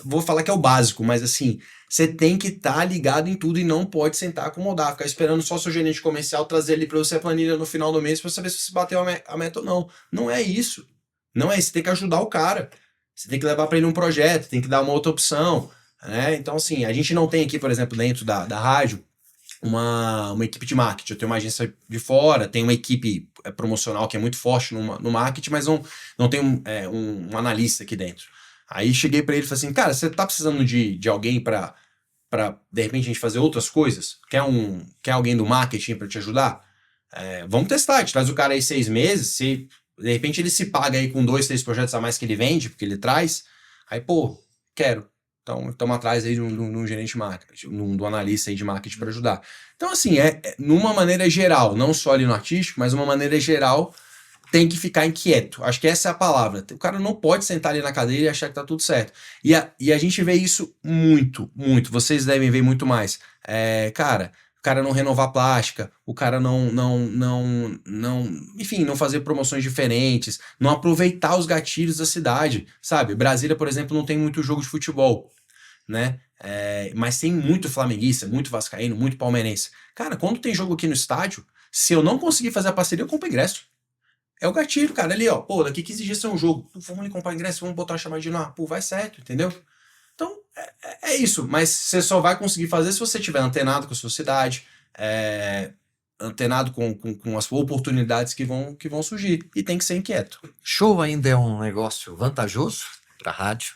vou falar que é o básico, mas assim, você tem que estar ligado em tudo e não pode sentar acomodar, ficar esperando só seu gerente comercial trazer ali para você a planilha no final do mês para saber se você bateu a meta ou não. Não é isso. Não é isso. Você tem que ajudar o cara. Você tem que levar para ele um projeto, tem que dar uma outra opção, né? Então, assim, a gente não tem aqui, por exemplo, dentro da rádio, uma equipe de marketing. Eu tenho uma agência de fora, tem uma equipe promocional que é muito forte no marketing, mas não tem um analista aqui dentro. Aí cheguei para ele e falei assim, cara, você tá precisando de alguém para de repente a gente fazer outras coisas? Quer alguém do marketing para te ajudar? Vamos testar, a gente traz o cara aí 6 meses, se de repente ele se paga aí com 2, 3 projetos a mais que ele vende, porque ele traz, aí quero. Então, estamos atrás aí de um gerente de marketing, do analista aí de marketing para ajudar. Então, assim, numa maneira geral, não só ali no artístico, mas uma maneira geral, tem que ficar inquieto. Acho que essa é a palavra. O cara não pode sentar ali na cadeira e achar que tá tudo certo. E a gente vê isso muito, muito. Vocês devem ver muito mais. Cara, o cara não renovar plástica, o cara enfim, não fazer promoções diferentes, não aproveitar os gatilhos da cidade, sabe? Brasília, por exemplo, não tem muito jogo de futebol, né? Mas tem muito flamenguista, muito vascaíno, muito palmeirense. Cara, quando tem jogo aqui no estádio, se eu não conseguir fazer a parceria, eu compro ingresso. É o gatilho, cara, ali, ó, daqui 15 dias tem um jogo, vamos ali comprar ingresso, vamos botar uma chamadinha lá, vai certo, entendeu? Então, é isso, mas você só vai conseguir fazer se você estiver antenado com a sua cidade, antenado com as oportunidades que vão surgir, e tem que ser inquieto. Show ainda é um negócio vantajoso para rádio?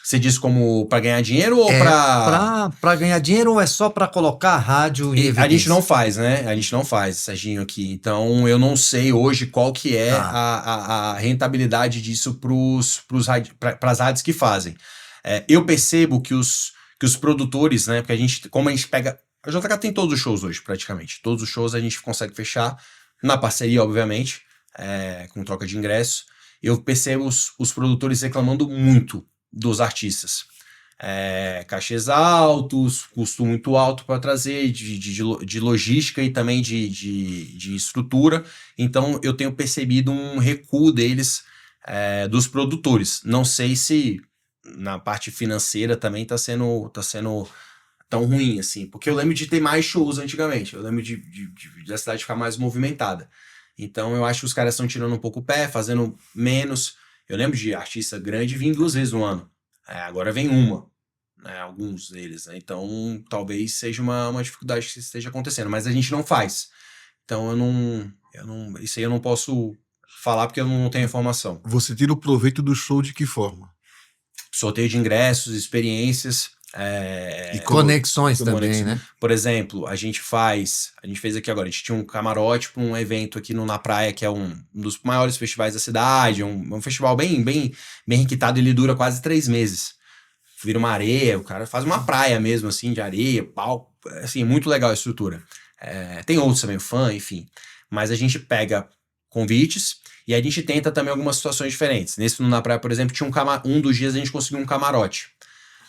Você diz como para ganhar dinheiro ou para ganhar dinheiro ou é só para colocar a rádio em evidência? A gente não faz, né? A gente não faz, Serginho, aqui. Então, eu não sei hoje qual que é a rentabilidade disso para as rádios que fazem. Eu percebo que os produtores, né? Porque como a gente pega... A JK tem todos os shows hoje, praticamente. Todos os shows a gente consegue fechar na parceria, obviamente, com troca de ingresso. Eu percebo os produtores reclamando muito dos artistas. Cachês altos, custo muito alto para trazer, de logística e também de estrutura. Então, eu tenho percebido um recuo deles, dos produtores. Não sei se na parte financeira também está sendo tão ruim, assim. Porque eu lembro de ter mais shows antigamente. Eu lembro da cidade ficar mais movimentada. Então, eu acho que os caras estão tirando um pouco o pé, fazendo menos. Eu lembro de artista grande vir 2 vezes no ano. Agora vem uma, né, alguns deles. Né? Então, talvez seja uma dificuldade que esteja acontecendo. Mas a gente não faz. Então, isso aí eu não posso falar porque eu não tenho informação. Você tira o proveito do show de que forma? Sorteio de ingressos, experiências... e conexões também, né? Por exemplo, a gente fez aqui agora, a gente tinha um camarote para um evento aqui na praia, que é um dos maiores festivais da cidade, um festival bem requintado, ele dura quase 3 meses. Vira uma areia, o cara faz uma praia mesmo, assim, de areia, pau, assim, muito legal a estrutura. Tem outros também, o fã, enfim. Mas a gente pega convites e a gente tenta também algumas situações diferentes. Nesse na praia, por exemplo, tinha um dos dias a gente conseguiu um camarote.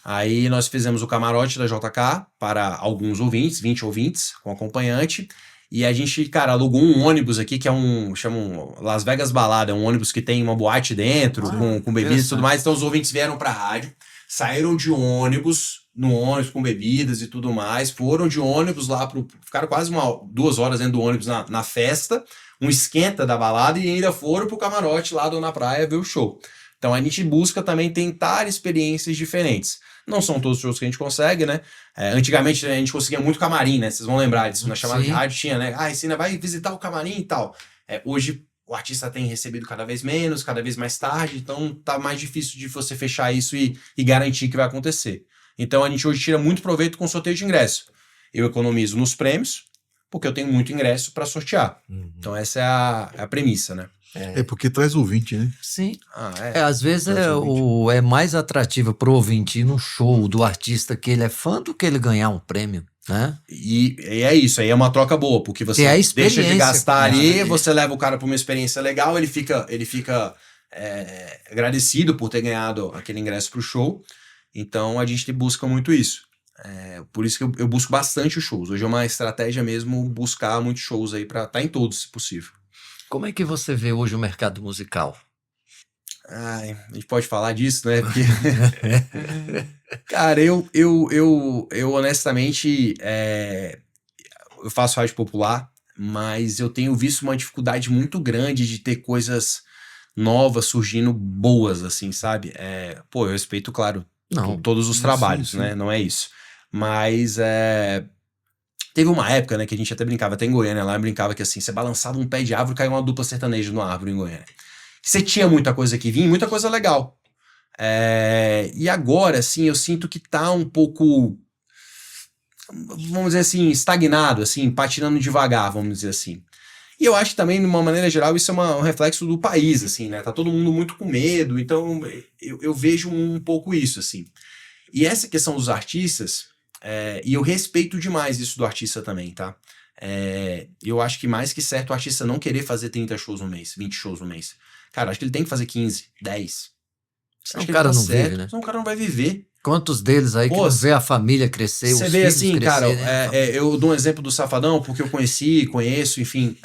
Aí nós fizemos o camarote da JK para alguns ouvintes, 20 ouvintes, com acompanhante, e a gente, cara, alugou um ônibus aqui, que chamam Las Vegas Balada, é um ônibus que tem uma boate dentro, com bebidas e tudo mais, então os ouvintes vieram pra rádio, saíram de ônibus, com bebidas e tudo mais, foram de ônibus lá, ficaram quase 2 horas dentro do ônibus na festa, um esquenta da balada, e ainda foram pro camarote lá na praia ver o show. Então a gente busca também tentar experiências diferentes. Não são todos os shows que a gente consegue, né? Antigamente a gente conseguia muito camarim, né? Vocês vão lembrar disso. Na chamada de rádio tinha, né? Você ainda vai visitar o camarim e tal. Hoje o artista tem recebido cada vez menos, cada vez mais tarde, então tá mais difícil de você fechar isso e garantir que vai acontecer. Então a gente hoje tira muito proveito com sorteio de ingresso. Eu economizo nos prêmios, porque eu tenho muito ingresso para sortear. Então essa é a premissa, né? É porque traz ouvinte, né? Sim. É. Às vezes é mais atrativo pro ouvinte ir no show do artista que ele é fã do que ele ganhar um prêmio, né? E é isso, aí é uma troca boa, porque você é a deixa de experiência, gastar ali, cara. você leva o cara para uma experiência legal, ele fica agradecido por ter ganhado aquele ingresso pro show. Então a gente busca muito isso. Por isso que eu busco bastante os shows. Hoje é uma estratégia mesmo buscar muitos shows aí pra estar em todos, se possível. Como é que você vê hoje o mercado musical? Ai, a gente pode falar disso, né? Porque... Cara, eu honestamente eu faço rádio popular, mas eu tenho visto uma dificuldade muito grande de ter coisas novas surgindo boas, assim, sabe? Eu respeito, claro, todos os trabalhos, né? Não é isso. Mas teve uma época, né, que a gente até brincava, até em Goiânia lá, brincava que assim, você balançava um pé de árvore e caiu uma dupla sertaneja numa árvore em Goiânia. Você tinha muita coisa que vinha, muita coisa legal. E agora, assim, eu sinto que tá um pouco, vamos dizer assim, estagnado, assim, patinando devagar, vamos dizer assim. E eu acho que também, de uma maneira geral, isso é um reflexo do país, assim, né? Tá todo mundo muito com medo, então eu vejo um pouco isso, assim. E essa questão dos artistas, e eu respeito demais isso do artista também, tá? Eu acho que mais que certo o artista não querer fazer 30 shows no mês, 20 shows no mês. Cara, acho que ele tem que fazer 15, 10. Senão o cara não vive, né? Senão o cara não vai viver. Quantos deles aí que não vê a família crescer, Você os vê filhos assim, crescer, cara, né? eu dou um exemplo do Safadão, porque eu conheço, enfim.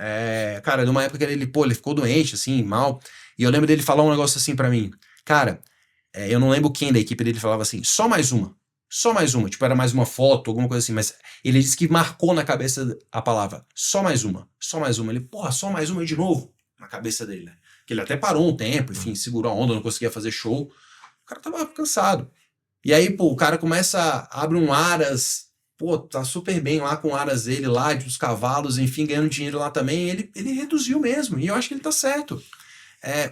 Cara, de uma época que ele ficou doente, assim, mal. E eu lembro dele falar um negócio assim pra mim. Cara, eu não lembro quem da equipe dele falava assim, só mais uma. Tipo, era mais uma foto, alguma coisa assim, mas ele disse que marcou na cabeça a palavra, só mais uma. Ele, só mais uma de novo, na cabeça dele, né? Que ele até parou um tempo, enfim, segurou a onda, não conseguia fazer show. O cara tava cansado. E aí, o cara abre um Aras, tá super bem lá com o Aras dele lá, dos cavalos, enfim, ganhando dinheiro lá também, ele reduziu mesmo, e eu acho que ele tá certo.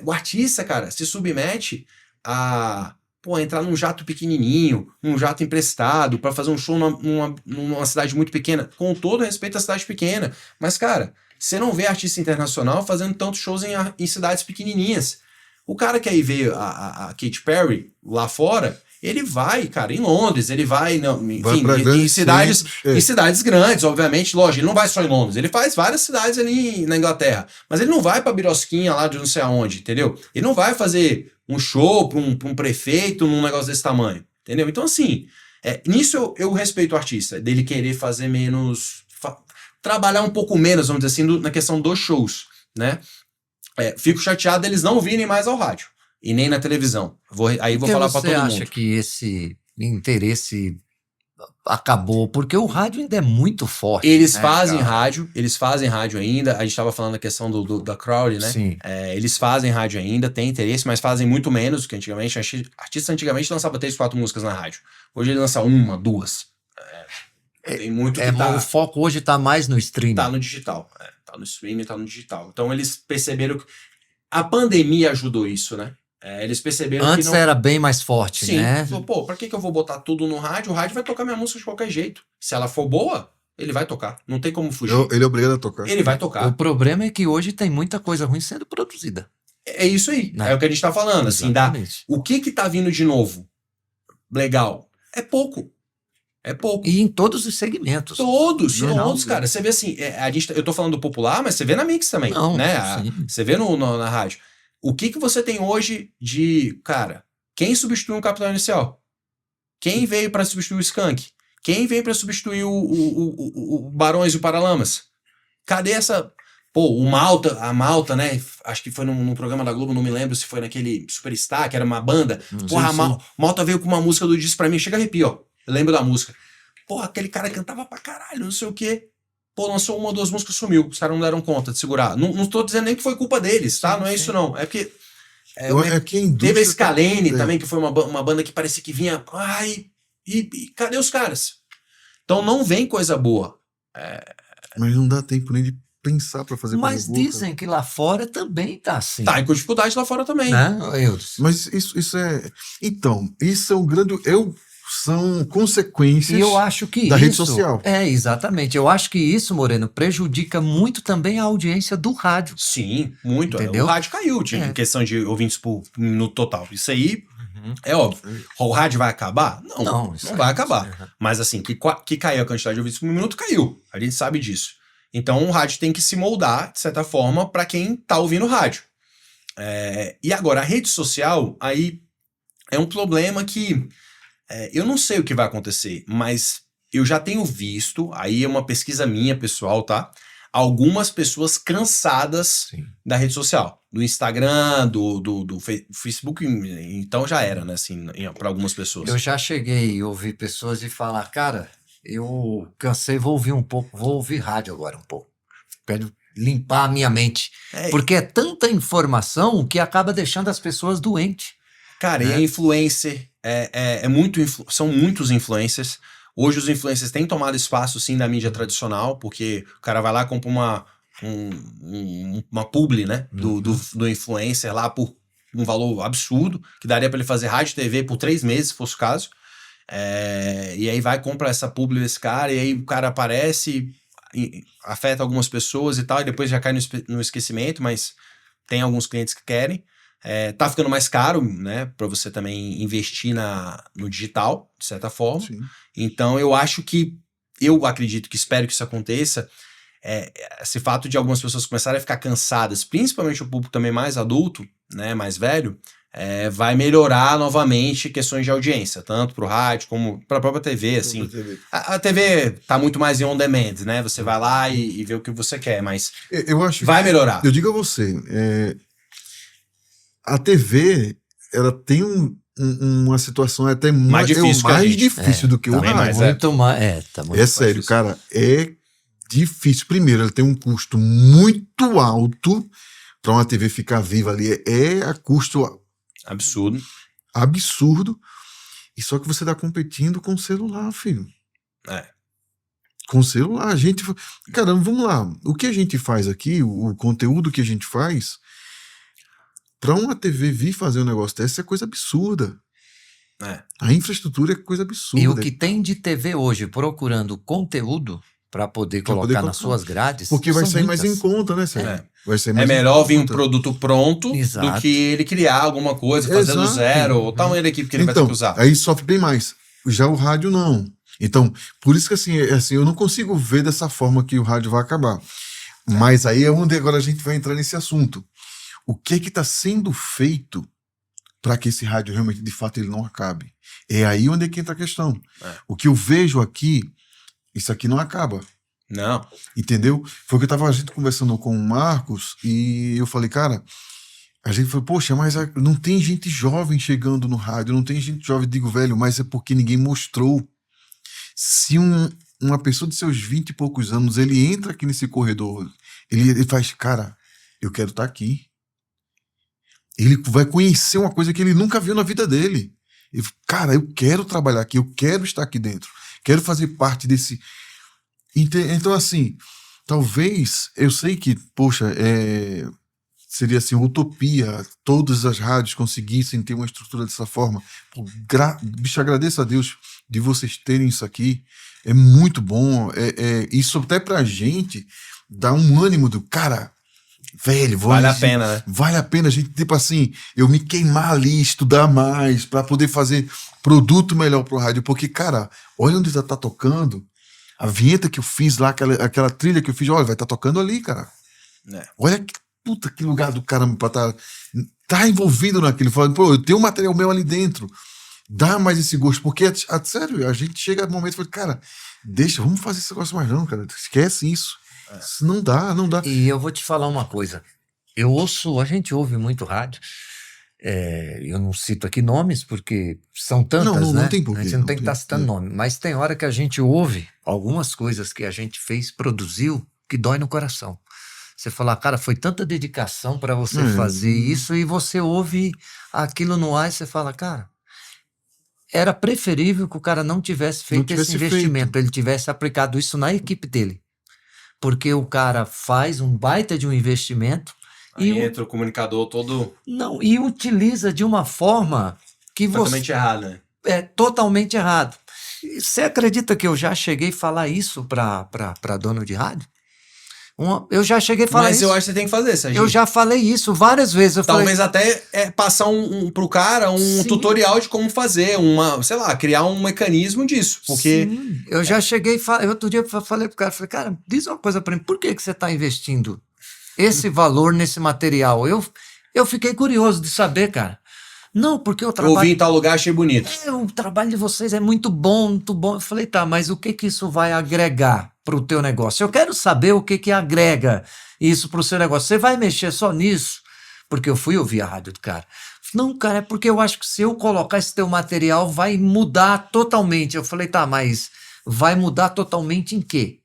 O artista, cara, se submete a entrar num jato pequenininho, um jato emprestado, pra fazer um show numa cidade muito pequena, com todo respeito à cidade pequena. Mas, cara, você não vê artista internacional fazendo tantos shows em cidades pequenininhas. O cara que aí veio a Katy Perry lá fora, ele vai, cara, em Londres, ele vai, enfim, em cidades grandes, obviamente, lógico, ele não vai só em Londres, ele faz várias cidades ali na Inglaterra, mas ele não vai pra Birosquinha lá de não sei aonde, entendeu? Ele não vai fazer um show pra um prefeito num negócio desse tamanho, entendeu? Então, assim, nisso eu respeito o artista, dele querer fazer menos, trabalhar um pouco menos, vamos dizer assim, na questão dos shows, né? Fico chateado deles não virem mais ao rádio e nem na televisão. Vou falar para todo mundo. Você acha que esse interesse acabou? Porque o rádio ainda é muito forte. Eles fazem rádio ainda. A gente estava falando da questão da crowd, né? Sim. Eles fazem rádio ainda, tem interesse, mas fazem muito menos do que antigamente. Artista antigamente lançava 3, 4 músicas na rádio. Hoje ele lança 1, 2. Tem muito que o foco hoje está mais no streaming. Tá no digital. Tá no streaming, tá no digital. Então eles perceberam que a pandemia ajudou isso, né? Eles perceberam Antes que não... era bem mais forte, Sim, né? Pra que eu vou botar tudo no rádio? O rádio vai tocar minha música de qualquer jeito. Se ela for boa, ele vai tocar. Não tem como fugir. Ele é obrigado a tocar. Ele vai tocar. O problema é que hoje tem muita coisa ruim sendo produzida. É isso aí. É o que a gente tá falando. Assim, o que tá vindo de novo? Legal. É pouco. E em todos os segmentos. Todos, cara. Você vê assim, eu tô falando do popular, mas você vê na Mix também, né? Você vê na rádio. O que você tem hoje de, cara, quem substituiu um Capital Inicial? Quem veio pra substituir o Skank? Quem veio pra substituir o Barões e o Paralamas? Cadê essa... a Malta, né? Acho que foi num programa da Globo, não me lembro se foi naquele Superstar, que era uma banda. A Malta veio com uma música do Diz Pra Mim, chega arrepio, ó. Eu lembro da música. Aquele cara cantava pra caralho, não sei o quê. Lançou 1 ou 2 músicas, sumiu. Os caras não deram conta de segurar. Não tô dizendo nem que foi culpa deles, tá? Não é isso não. É porque Aqui a indústria Teve a Scalene tá- também, que foi uma banda que parecia que vinha. Ai, e cadê os caras? Então não vem coisa boa. Mas não dá tempo nem de pensar pra fazer Mas coisa boa, cara. dizem que lá fora também tá assim. Tá, e com dificuldade lá fora também. Né, Eudes? Mas isso é. Então, isso é um grande. São consequências E eu acho que da isso, rede social. Exatamente. Eu acho que isso, Moreno, prejudica muito também a audiência do rádio. Sim, muito. Entendeu? O rádio caiu em questão de ouvintes por minuto total. Isso aí é óbvio. O rádio vai acabar? Não isso vai aí, acabar. isso aí. Mas assim, que caiu a quantidade de ouvintes por minuto, caiu. A gente sabe disso. Então o rádio tem que se moldar, de certa forma, para quem tá ouvindo rádio. E agora, a rede social, aí é um problema que eu não sei o que vai acontecer, mas eu já tenho visto, aí é uma pesquisa minha, pessoal, tá? Algumas pessoas cansadas da rede social. Do Instagram, do Facebook, então já era, né? Assim, para algumas pessoas. Eu já cheguei a ouvir pessoas e falar, cara, eu cansei, vou ouvir um pouco, vou ouvir rádio agora um pouco. Quero limpar a minha mente. Porque é tanta informação que acaba deixando as pessoas doentes. Cara, e a influencer, são muitos influencers. Hoje os influencers têm tomado espaço, sim, da mídia tradicional, porque o cara vai lá e compra uma publi, né, do influencer lá por um valor absurdo, que daria para ele fazer rádio e TV por 3 meses, se fosse o caso. E aí vai, compra essa publi desse cara, e aí o cara aparece, afeta algumas pessoas e tal, e depois já cai no esquecimento, mas tem alguns clientes que querem. Tá ficando mais caro, né, para você também investir no digital, de certa forma. Sim. Então eu acredito que espero que isso aconteça, esse fato de algumas pessoas começarem a ficar cansadas, principalmente o público também mais adulto, né, mais velho, vai melhorar novamente questões de audiência, tanto para o rádio como para a própria TV, assim. A TV tá muito mais em on demand, né, você vai lá e vê o que você quer, mas Eu acho vai melhorar. Eu digo a você, a TV, ela tem uma situação até mais difícil do que o rádio. Muito mais. Tá muito sério, difícil. cara, é difícil. Primeiro, ela tem um custo muito alto para uma TV ficar viva ali. A custo absurdo. E só que você tá competindo com o celular, filho. Com o celular, Caramba, vamos lá. O que a gente faz aqui, o conteúdo que a gente faz, para uma TV vir fazer um negócio desse é coisa absurda. A infraestrutura é coisa absurda. E o que tem de TV hoje procurando conteúdo para poder colocar nas suas grades. Porque vai sair mais em conta, né, Sérgio? Vai ser mais melhor vir um produto pronto do que ele criar alguma coisa, fazer do zero, o tamanho da equipe que ele vai ter que usar. Aí sofre bem mais. Já o rádio não. Então, por isso que assim, eu não consigo ver dessa forma que o rádio vai acabar. Mas aí é onde agora a gente vai entrar nesse assunto. O que está sendo feito para que esse rádio realmente, de fato, ele não acabe? É aí onde é que entra a questão. O que eu vejo aqui, isso aqui não acaba. Não. Entendeu? Foi o que a gente conversando com o Marcos e eu falei, cara, a gente falou, poxa, mas não tem gente jovem chegando no rádio, não tem gente jovem, digo, velho, mas é porque ninguém mostrou. Se uma pessoa de seus 20 e poucos anos, ele entra aqui nesse corredor, ele faz, cara, eu quero estar aqui. Ele vai conhecer uma coisa que ele nunca viu na vida dele. Cara, eu quero trabalhar aqui, eu quero estar aqui dentro, quero fazer parte desse... Então, assim, talvez, eu sei que, poxa, seria assim, utopia, todas as rádios conseguissem ter uma estrutura dessa forma. Bicho, agradeço a Deus de vocês terem isso aqui. É muito bom. Isso até pra gente dá um ânimo do cara, velho, vale a pena, né? Vale a pena a gente, tipo assim, eu me queimar ali, estudar mais, pra poder fazer produto melhor pro rádio. Porque, cara, olha onde tá tocando. A vinheta que eu fiz lá, aquela trilha que eu fiz, olha, vai estar tocando ali, cara. Olha que lugar do caramba pra tá envolvido naquilo. Falando, pô, eu tenho um material meu ali dentro. Dá mais esse gosto. Porque, sério, a gente chega no momento e fala, cara, vamos fazer esse negócio mais não, cara. Esquece isso. Isso não dá. E eu vou te falar uma coisa. A gente ouve muito rádio. Eu não cito aqui nomes, porque são tantas, né? Não tem porquê. A gente não tem que estar citando nome. Mas tem hora que a gente ouve algumas coisas que a gente fez, produziu, que dói no coração. Você fala, cara, foi tanta dedicação para você fazer isso e você ouve aquilo no ar e você fala, cara, era preferível que o cara não tivesse feito esse investimento, ele tivesse aplicado isso na equipe dele. Porque o cara faz um baita de um investimento aí entra o comunicador todo não, e utiliza de uma forma que totalmente errado, né? é totalmente errado. E você acredita que eu já cheguei a falar isso para dono de rádio? Eu já cheguei a falar Mas isso. eu acho que você tem que fazer, Serginho. Eu já falei isso várias vezes. Eu Talvez falei, até passar pro cara um Sim. tutorial de como fazer, sei lá, criar um mecanismo disso. Porque sim, eu já cheguei a falar. Outro dia eu falei pro cara, cara, diz uma coisa para mim, por que você está investindo esse valor nesse material? Eu fiquei curioso de saber, cara. Não, porque o eu trabalho. ouvi em tal lugar, achei bonito. O trabalho de vocês é muito bom, muito bom. Eu falei, tá, mas o que isso vai agregar para o teu negócio? Eu quero saber o que agrega isso para o seu negócio. Você vai mexer só nisso? Porque eu fui ouvir a rádio do cara. Não, cara, é porque eu acho que se eu colocar esse teu material vai mudar totalmente. Eu falei, tá, mas vai mudar totalmente em quê?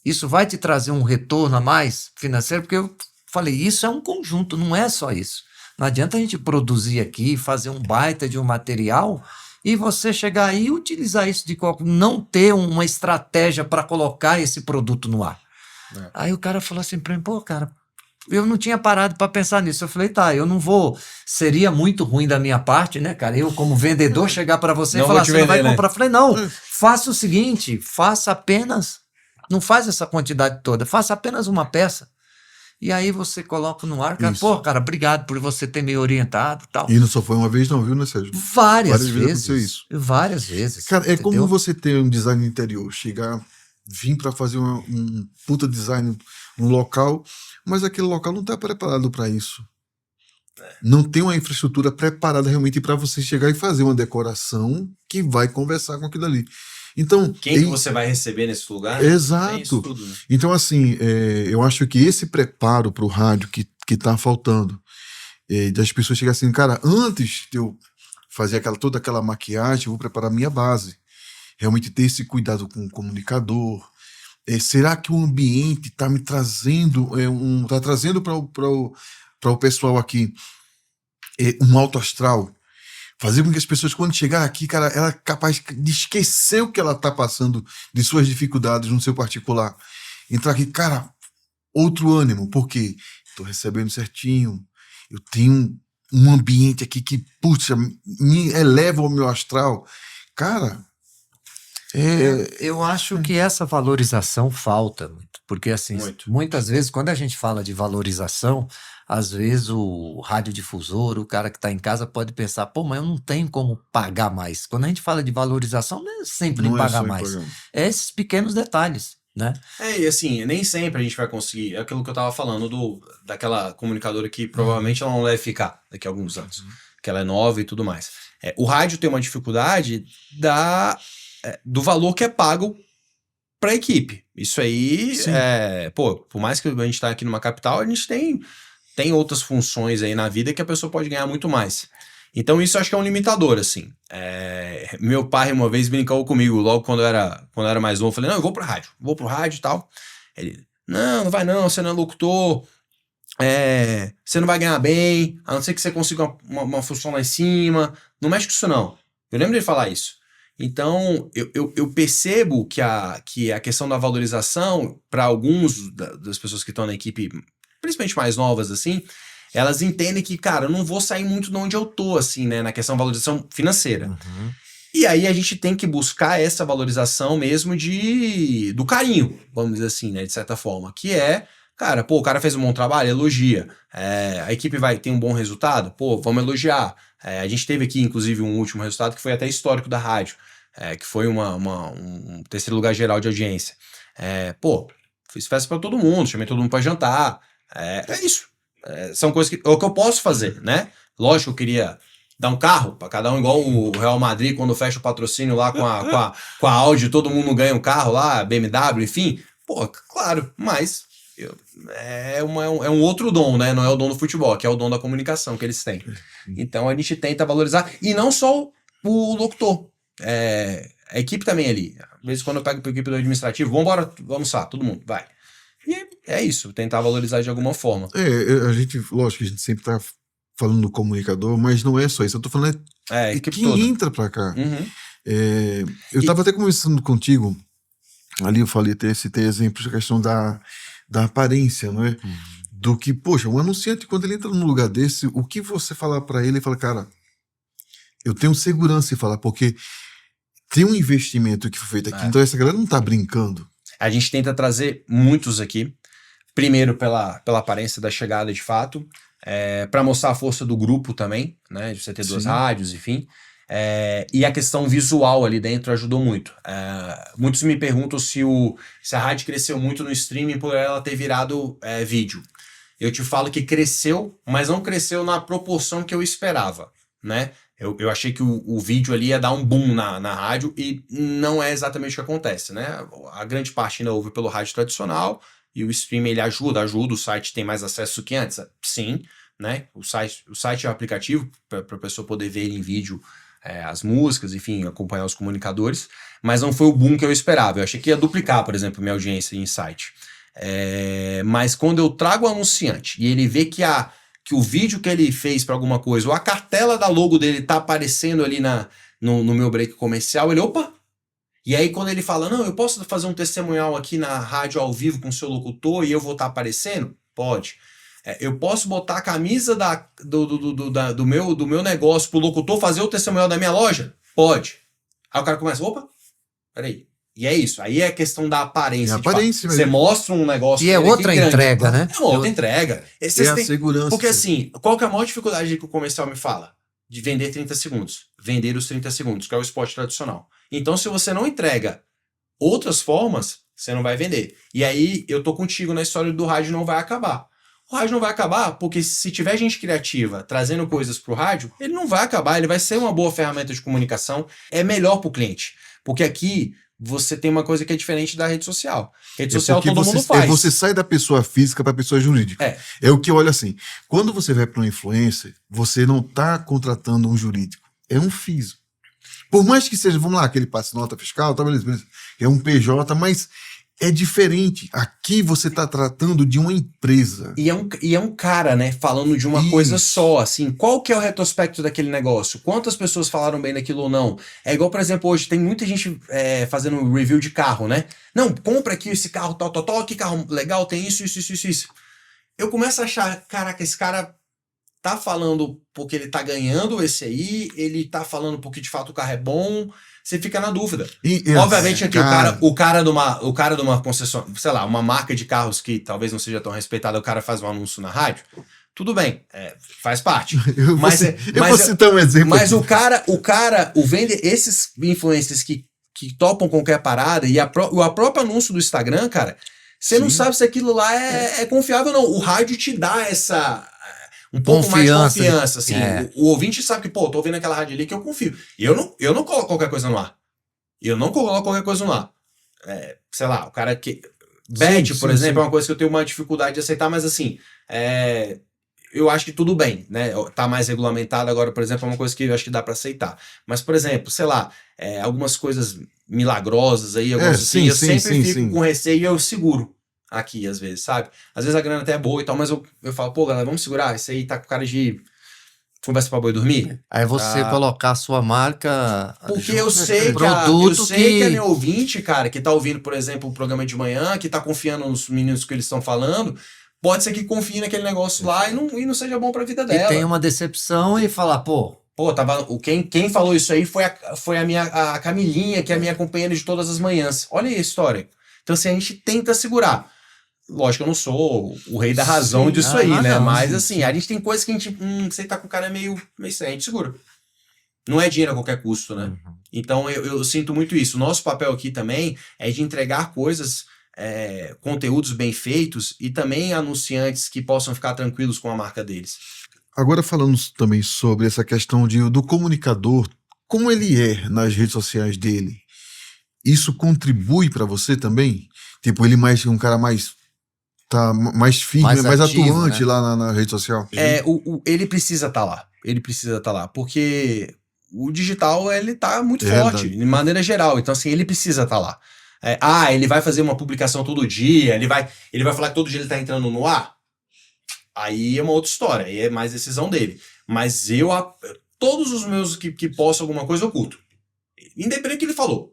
Isso vai te trazer um retorno a mais financeiro? Porque eu falei, isso é um conjunto, não é só isso. Não adianta a gente produzir aqui, fazer um baita de um material e você chegar aí e utilizar isso não ter uma estratégia para colocar esse produto no ar. Aí o cara falou assim para mim, pô, cara, eu não tinha parado para pensar nisso. Eu falei, tá, eu não vou. Seria muito ruim da minha parte, né, cara? Eu, como vendedor, chegar para você Não e falar vou te assim, não vai vender, né? comprar. Eu falei, não, faça o seguinte, faça apenas. Não faz essa quantidade toda, faça apenas uma peça. E aí você coloca no ar, cara, Isso. pô, cara, obrigado por você ter me orientado e tal. E não só foi uma vez, não, viu, né, Sérgio? Várias vezes aconteceu vezes. isso. Várias vezes. Cara, é como entendeu? você ter um design interior, vir para fazer um puta design no local, mas aquele local não está preparado para isso. Não tem uma infraestrutura preparada realmente para você chegar e fazer uma decoração que vai conversar com aquilo ali. Então, Quem que você vai receber nesse lugar? Exato. É isso tudo, né? Então, assim, eu acho que esse preparo para o rádio que tá faltando, das pessoas chegarem assim, cara, antes de eu fazer toda aquela maquiagem, eu vou preparar minha base. Realmente ter esse cuidado com o comunicador. Será que o ambiente está me trazendo, tá trazendo para o pessoal aqui um alto astral? Fazer com que as pessoas, quando chegar aqui, cara, ela é capaz de esquecer o que ela está passando de suas dificuldades no seu particular. Entrar aqui, cara, outro ânimo, porque estou recebendo certinho, eu tenho um ambiente aqui que, puxa, me eleva o meu astral. Cara, eu acho que essa valorização falta muito, porque assim, muitas vezes quando a gente fala de valorização, às vezes o radiodifusor, o cara que está em casa pode pensar, pô, mas eu não tenho como pagar mais. Quando a gente fala de valorização, não é sempre não em pagar só em mais, programa. é esses pequenos detalhes, né? E assim, nem sempre a gente vai conseguir. É aquilo que eu tava falando daquela comunicadora que provavelmente ela não deve ficar daqui a alguns anos, que ela é nova e tudo mais. O rádio tem uma dificuldade do valor que é pago para a equipe. Isso aí, por mais que a gente tá aqui numa capital, a gente tem outras funções aí na vida que a pessoa pode ganhar muito mais. Então isso eu acho que é um limitador, assim. Meu pai uma vez brincou comigo, logo quando eu era mais novo, eu falei, não, eu vou pro rádio e tal. Ele, não vai não, você não é locutor, você não vai ganhar bem, a não ser que você consiga uma função lá em cima, não mexe com isso não. Eu lembro dele falar isso. Então, eu percebo que a questão da valorização, para alguns das pessoas que estão na equipe, principalmente mais novas, assim, elas entendem que, cara, eu não vou sair muito de onde eu tô, assim, né, na questão da valorização financeira. Uhum. E aí a gente tem que buscar essa valorização mesmo do carinho, vamos dizer assim, né, de certa forma, que cara, pô, o cara fez um bom trabalho, elogia. A equipe tem um bom resultado, pô, vamos elogiar. A gente teve aqui, inclusive, um último resultado que foi até histórico da rádio, que foi um terceiro lugar geral de audiência. Fiz festa pra todo mundo, chamei todo mundo pra jantar. É isso. São coisas que eu posso fazer, né? Lógico, eu queria dar um carro pra cada um, igual o Real Madrid, quando fecha o patrocínio lá com a Audi, todo mundo ganha um carro lá, BMW, enfim. Pô, claro, mas é um outro dom, né? Não é o dom do futebol, que é o dom da comunicação que eles têm. Então a gente tenta valorizar, e não só o locutor, a equipe também ali. Às vezes quando eu pego pra equipe do administrativo, vamos almoçar, todo mundo, vai. E é isso, tentar valorizar de alguma forma. A gente, lógico que a gente sempre tá falando do comunicador, mas não é só isso. Eu tô falando A equipe quem toda. entra pra cá. Uhum. Eu tava até conversando contigo, ali eu falei, citei exemplos da questão da aparência, não é? Do que, poxa, o anunciante, quando ele entra num lugar desse, o que você falar pra ele, ele fala, cara, eu tenho segurança em falar, porque tem um investimento que foi feito aqui, então essa galera não tá brincando. A gente tenta trazer muitos aqui, primeiro pela aparência da chegada de fato, para mostrar a força do grupo também, né, de você ter 2 rádios, enfim. E a questão visual ali dentro ajudou muito. Muitos me perguntam se a rádio cresceu muito no streaming por ela ter virado vídeo. Eu te falo que cresceu, mas não cresceu na proporção que eu esperava, né? Eu achei que o vídeo ali ia dar um boom na rádio e não é exatamente o que acontece, né? A grande parte ainda ouve pelo rádio tradicional e o streaming ele ajuda, o site tem mais acesso que antes? Sim, né? O site é o aplicativo para a pessoa poder ver em vídeo as músicas, enfim, acompanhar os comunicadores, mas não foi o boom que eu esperava. Eu achei que ia duplicar, por exemplo, minha audiência em site. Mas quando eu trago o anunciante e ele vê que o vídeo que ele fez para alguma coisa, ou a cartela da logo dele tá aparecendo ali no meu break comercial, ele, opa! E aí quando ele fala, não, eu posso fazer um testemunhal aqui na rádio ao vivo com o seu locutor e eu vou estar aparecendo? Pode. Eu posso botar a camisa do meu negócio pro locutor fazer o testemunhal da minha loja? Pode. Aí o cara começa, opa, peraí. E é isso. Aí é a questão da aparência. Você mostra um negócio... E é outra entrega, né? É uma outra entrega. A segurança. Porque assim, qual que é a maior dificuldade que o comercial me fala? De vender 30 segundos. Vender os 30 segundos, que é o spot tradicional. Então, se você não entrega outras formas, você não vai vender. E aí, eu tô contigo na história do rádio não vai acabar. O rádio não vai acabar porque se tiver gente criativa trazendo coisas pro rádio, ele não vai acabar, ele vai ser uma boa ferramenta de comunicação, é melhor pro cliente. Porque aqui você tem uma coisa que é diferente da rede social. Rede social todo mundo faz. Você sai da pessoa física para a pessoa jurídica. É o que eu olho assim. Quando você vai para um influencer, você não está contratando um jurídico, é um físico. Por mais que seja, vamos lá, aquele passe nota fiscal, tá, beleza, é um PJ, mas é diferente. Aqui você está tratando de uma empresa. E é um cara, né, falando de uma coisa só, assim, qual que é o retrospecto daquele negócio? Quantas pessoas falaram bem daquilo ou não? É igual, por exemplo, hoje tem muita gente fazendo review de carro, né? Não, compra aqui esse carro, tal, que carro legal, tem isso. Eu começo a achar, caraca, esse cara tá falando porque ele tá ganhando esse aí, ele tá falando porque de fato o carro é bom... Você fica na dúvida. Obviamente aqui o cara de uma concessão, sei lá, uma marca de carros que talvez não seja tão respeitada, o cara faz um anúncio na rádio, tudo bem, faz parte. Eu vou citar um exemplo. Mas esses influencers que topam qualquer parada e o próprio anúncio do Instagram, cara, você não sabe se aquilo lá é confiável ou não. O rádio te dá essa... um pouco mais de confiança, assim. O ouvinte sabe que, tô ouvindo aquela rádio ali que eu confio. E eu não coloco qualquer coisa no ar. Sei lá, o cara que... Bad, por exemplo, é uma coisa que eu tenho uma dificuldade de aceitar, mas assim, eu acho que tudo bem, né? Tá mais regulamentado agora, por exemplo, é uma coisa que eu acho que dá pra aceitar. Mas, por exemplo, sei lá, algumas coisas milagrosas aí, eu sempre fico com receio e eu seguro. Aqui, às vezes, sabe? Às vezes a grana até é boa e tal, mas eu falo, pô, galera, vamos segurar, isso aí tá com cara de conversa pra boi dormir. Aí você colocar a sua marca... Porque eu sei que a minha ouvinte, cara, que tá ouvindo, por exemplo, o programa de manhã, que tá confiando nos meninos que eles estão falando, pode ser que confie naquele negócio lá e não seja bom pra vida dela. E tem uma decepção e falar, pô, quem falou isso aí foi a Camilinha, que é a minha companheira de todas as manhãs. Olha aí a história. Então, assim, a gente tenta segurar. Lógico que eu não sou o rei da razão disso aí, né? Mas, assim, a gente tem coisas que a gente... você tá com o cara meio estranho, a gente segura. Não é dinheiro a qualquer custo, né? Uhum. Então, eu sinto muito isso. O nosso papel aqui também é de entregar coisas, conteúdos bem feitos e também anunciantes que possam ficar tranquilos com a marca deles. Agora, falando também sobre essa questão do comunicador, como ele é nas redes sociais dele, isso contribui para você também? Tipo, ele um cara mais firme, mais ativo, atuante, né? Lá na rede social. Ele precisa estar lá. Ele precisa estar lá, porque o digital, ele tá muito forte, de maneira geral. Então, assim, ele precisa estar lá. Ele vai fazer uma publicação todo dia, ele vai falar que todo dia ele tá entrando no ar. Aí é uma outra história, aí é mais decisão dele. Mas todos os meus que postam alguma coisa eu curto. Independente do que ele falou.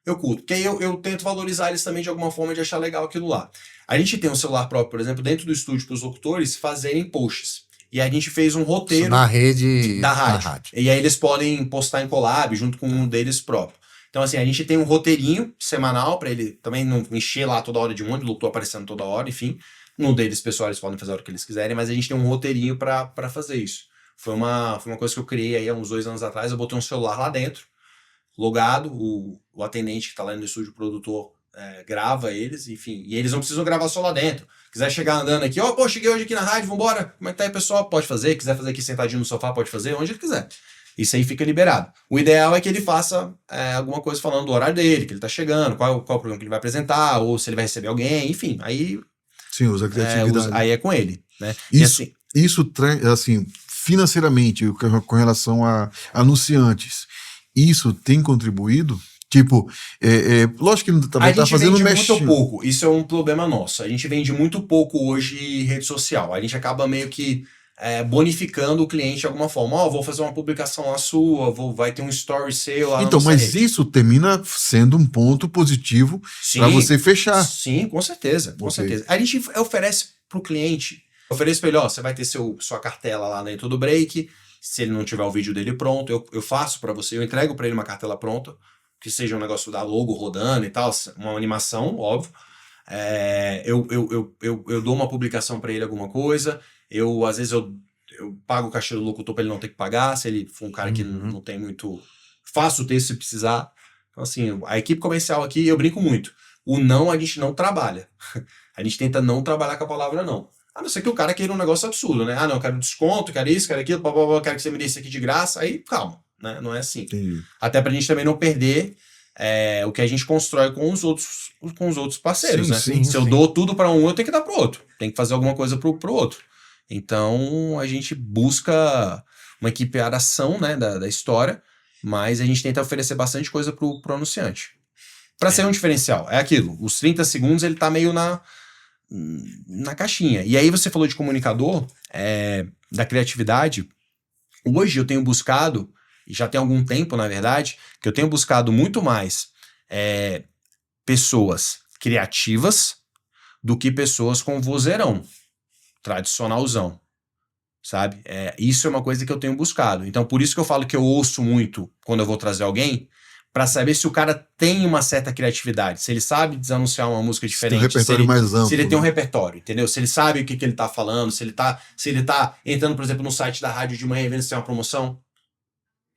Eu curto, porque aí eu tento valorizar eles também de alguma forma, de achar legal aquilo lá. A gente tem um celular próprio, por exemplo, dentro do estúdio para os locutores fazerem posts. E a gente fez um roteiro na rede da rádio. E aí eles podem postar em collab junto com um deles próprio. Então, assim, a gente tem um roteirinho semanal para ele também não encher lá toda hora de um monte de locutor aparecendo toda hora, enfim. Um deles, pessoal, eles podem fazer a hora que eles quiserem, mas a gente tem um roteirinho para fazer isso. Foi uma coisa que eu criei aí há uns 2 anos atrás. Eu botei um celular lá dentro, logado, o atendente que tá lá no estúdio, o produtor, grava eles, enfim, e eles não precisam gravar só lá dentro. Quiser chegar andando aqui, cheguei hoje aqui na rádio, vambora, como é que tá aí, pessoal? Pode fazer, quiser fazer aqui sentadinho no sofá, pode fazer, onde ele quiser. Isso aí fica liberado. O ideal é que ele faça alguma coisa falando do horário dele, que ele tá chegando, qual o programa que ele vai apresentar, ou se ele vai receber alguém, enfim, aí... Sim, usa a criatividade. Aí é com ele, né? Isso assim, financeiramente, com relação a anunciantes, isso tem contribuído? Tipo, lógico que também tá fazendo mexe. A gente vende muito pouco, isso é um problema nosso. A gente vende muito pouco hoje em rede social. A gente acaba meio que bonificando o cliente de alguma forma. Vou fazer uma publicação lá sua, vai ter um story seu lá. Então, mas rede. Isso termina sendo um ponto positivo para você fechar. Sim, com certeza, com certeza. A gente oferece pro cliente, oferece para ele, você vai ter sua cartela lá dentro do break. Se ele não tiver o vídeo dele pronto, eu faço para você, eu entrego para ele uma cartela pronta, que seja um negócio da logo rodando e tal, uma animação, óbvio. Eu dou uma publicação para ele, alguma coisa. Às vezes eu pago o cachê do locutor para ele não ter que pagar, se ele for um cara que não tem muito... Faço o texto se precisar. Então, assim, a equipe comercial aqui, eu brinco muito. O não, a gente não trabalha. A gente tenta não trabalhar com a palavra não. A não ser que o cara queira um negócio absurdo, né? Não, eu quero desconto, quero isso, quero aquilo, quero que você me dê isso aqui de graça. Aí, calma, né? Não é assim. Entendi. Até pra gente também não perder o que a gente constrói com os outros parceiros, né? Se eu dou tudo para um, eu tenho que dar pro outro. Tem que fazer alguma coisa pro outro. Então, a gente busca uma equiparação, né, da história, mas a gente tenta oferecer bastante coisa pro anunciante. Para ser um diferencial, é aquilo. Os 30 segundos, ele tá meio na caixinha. E aí você falou de comunicador, da criatividade. Hoje eu tenho buscado, e já tem algum tempo, na verdade, que eu tenho buscado muito mais pessoas criativas do que pessoas com vozeirão, tradicionalzão, sabe? Isso é uma coisa que eu tenho buscado. Então, por isso que eu falo que eu ouço muito quando eu vou trazer alguém, para saber se o cara tem uma certa criatividade, se ele sabe desanunciar uma música diferente, tem um repertório mais amplo, se ele tem um repertório, entendeu? Se ele sabe o que ele tá falando, se ele tá entrando, por exemplo, no site da rádio de manhã e vendo se tem uma promoção,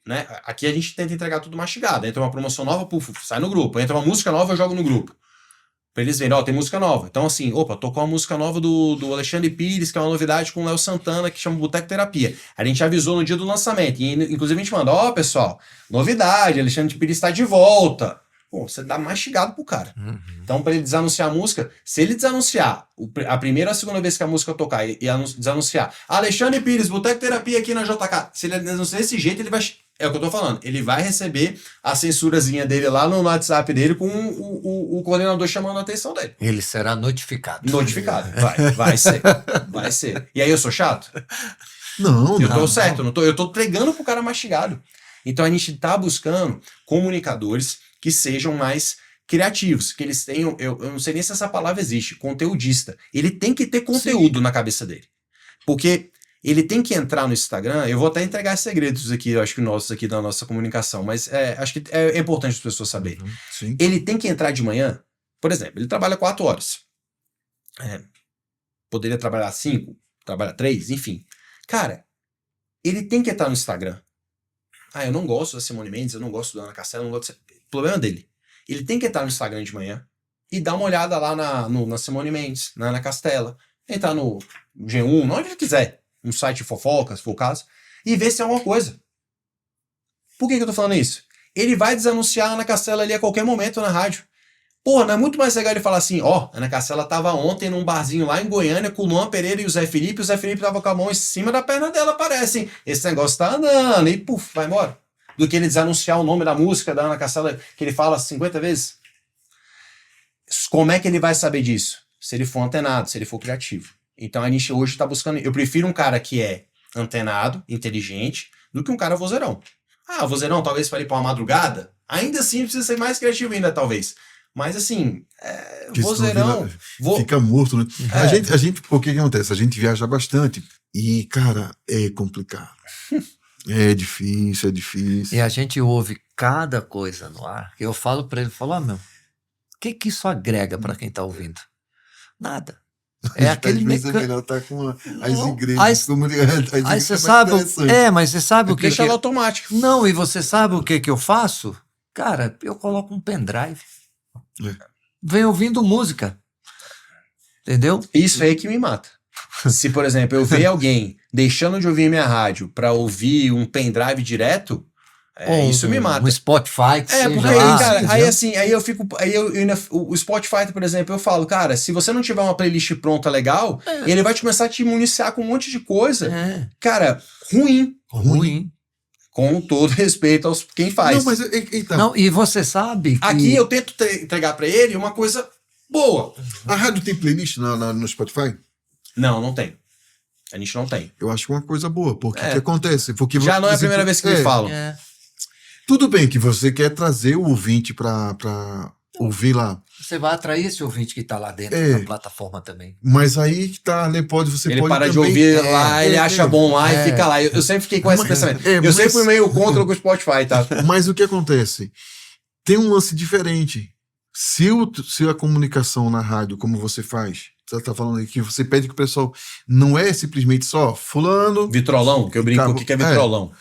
né? Aqui a gente tenta entregar tudo mastigado. Entra uma promoção nova, sai no grupo. Entra uma música nova, eu jogo no grupo. Pra eles verem, tem música nova. Então, assim, tocou uma música nova do Alexandre Pires, que é uma novidade com o Léo Santana, que chama Boteco Terapia. A gente avisou no dia do lançamento. E, inclusive, a gente manda, pessoal, novidade, Alexandre Pires está de volta. Você dá mastigado pro cara. Então, pra ele desanunciar a música, se ele desanunciar a primeira ou a segunda vez que a música tocar e desanunciar Alexandre Pires, Boteco Terapia aqui na JK, se ele desanunciar desse jeito, ele vai... É o que eu tô falando. Ele vai receber a censurazinha dele lá no WhatsApp dele com o coordenador chamando a atenção dele. Ele será notificado. Notificado. Vai ser. Vai ser. E aí eu sou chato? Não. Eu tô certo. Eu tô entregando pro cara mastigado. Então a gente tá buscando comunicadores que sejam mais criativos, que eles tenham... Eu não sei nem se essa palavra existe. Conteudista. Ele tem que ter conteúdo na cabeça dele. Porque... ele tem que entrar no Instagram, eu vou até entregar segredos aqui, eu acho que nossos aqui da nossa comunicação, mas acho que é importante as pessoas saberem. Sim. Ele tem que entrar de manhã, por exemplo, ele trabalha 4 horas. Poderia trabalhar 5, trabalha 3, enfim. Cara, ele tem que entrar no Instagram. Eu não gosto da Simone Mendes, eu não gosto da Ana Castela, eu não gosto... Problema dele. Ele tem que entrar no Instagram de manhã e dar uma olhada lá na Simone Mendes, na Ana Castela, entrar no G1, onde ele quiser. Um site de fofocas, se for o caso, e ver se é alguma coisa. Por que eu tô falando isso? Ele vai desanunciar a Ana Castela ali a qualquer momento na rádio. Não é muito mais legal ele falar assim, Ana Castela tava ontem num barzinho lá em Goiânia com o Luan Pereira e o Zé Felipe tava com a mão em cima da perna dela, parece, hein? Esse negócio tá andando, e vai embora. Do que ele desanunciar o nome da música da Ana Castela, que ele fala 50 vezes. Como é que ele vai saber disso? Se ele for antenado, se ele for criativo. Então a gente hoje tá buscando... Eu prefiro um cara que é antenado, inteligente, do que um cara vozeirão. Ah, vozeirão, talvez para ir pra uma madrugada? Ainda assim precisa ser mais criativo ainda, talvez. Mas assim, vozeirão... Fica morto, né? É. A gente, o que acontece? A gente viaja bastante e, cara, é complicado. É difícil, é difícil. E a gente ouve cada coisa no ar. Que eu falo pra ele, meu, o que isso agrega pra quem tá ouvindo? Nada. É aquele Às vezes é meca... melhor estar com as Não, igrejas. Aí você sabe, mas você sabe o que Deixa ela automático. Não, e você sabe o que eu faço? Cara, eu coloco um pendrive. Venho ouvindo música. Entendeu? Isso aí que me mata. Se, por exemplo, eu ver alguém deixando de ouvir minha rádio pra ouvir um pendrive direto, isso me mata. Um Spotify que seja porque lá, aí, cara, entendeu? aí assim, aí eu fico. O Spotify, por exemplo, eu falo, cara, se você não tiver uma playlist pronta legal, ele vai começar a te municiar com um monte de coisa. Cara, ruim. Com todo respeito aos quem faz. Não, mas então, Não, e você sabe que... Aqui eu tento entregar pra ele uma coisa boa. a rádio tem playlist no Spotify? Não tem. A gente não tem. Eu acho uma coisa boa, porque o que acontece? Porque Já não é a primeira vez que me falam. Tudo bem que você quer trazer o ouvinte pra ouvir lá. Você vai atrair esse ouvinte que tá lá dentro da plataforma também. Mas aí que tá, né? Você Ele pode para de também, ouvir lá, ele acha bom lá e fica lá. Eu sempre fiquei com esse pensamento. Eu sempre fui meio contra o Spotify, tá? Mas o que acontece? Tem um lance diferente. Se a comunicação na rádio, como você faz, você tá falando aí que você pede que o pessoal não é simplesmente só fulano... Vitrolão, que eu brinco, o que é vitrolão?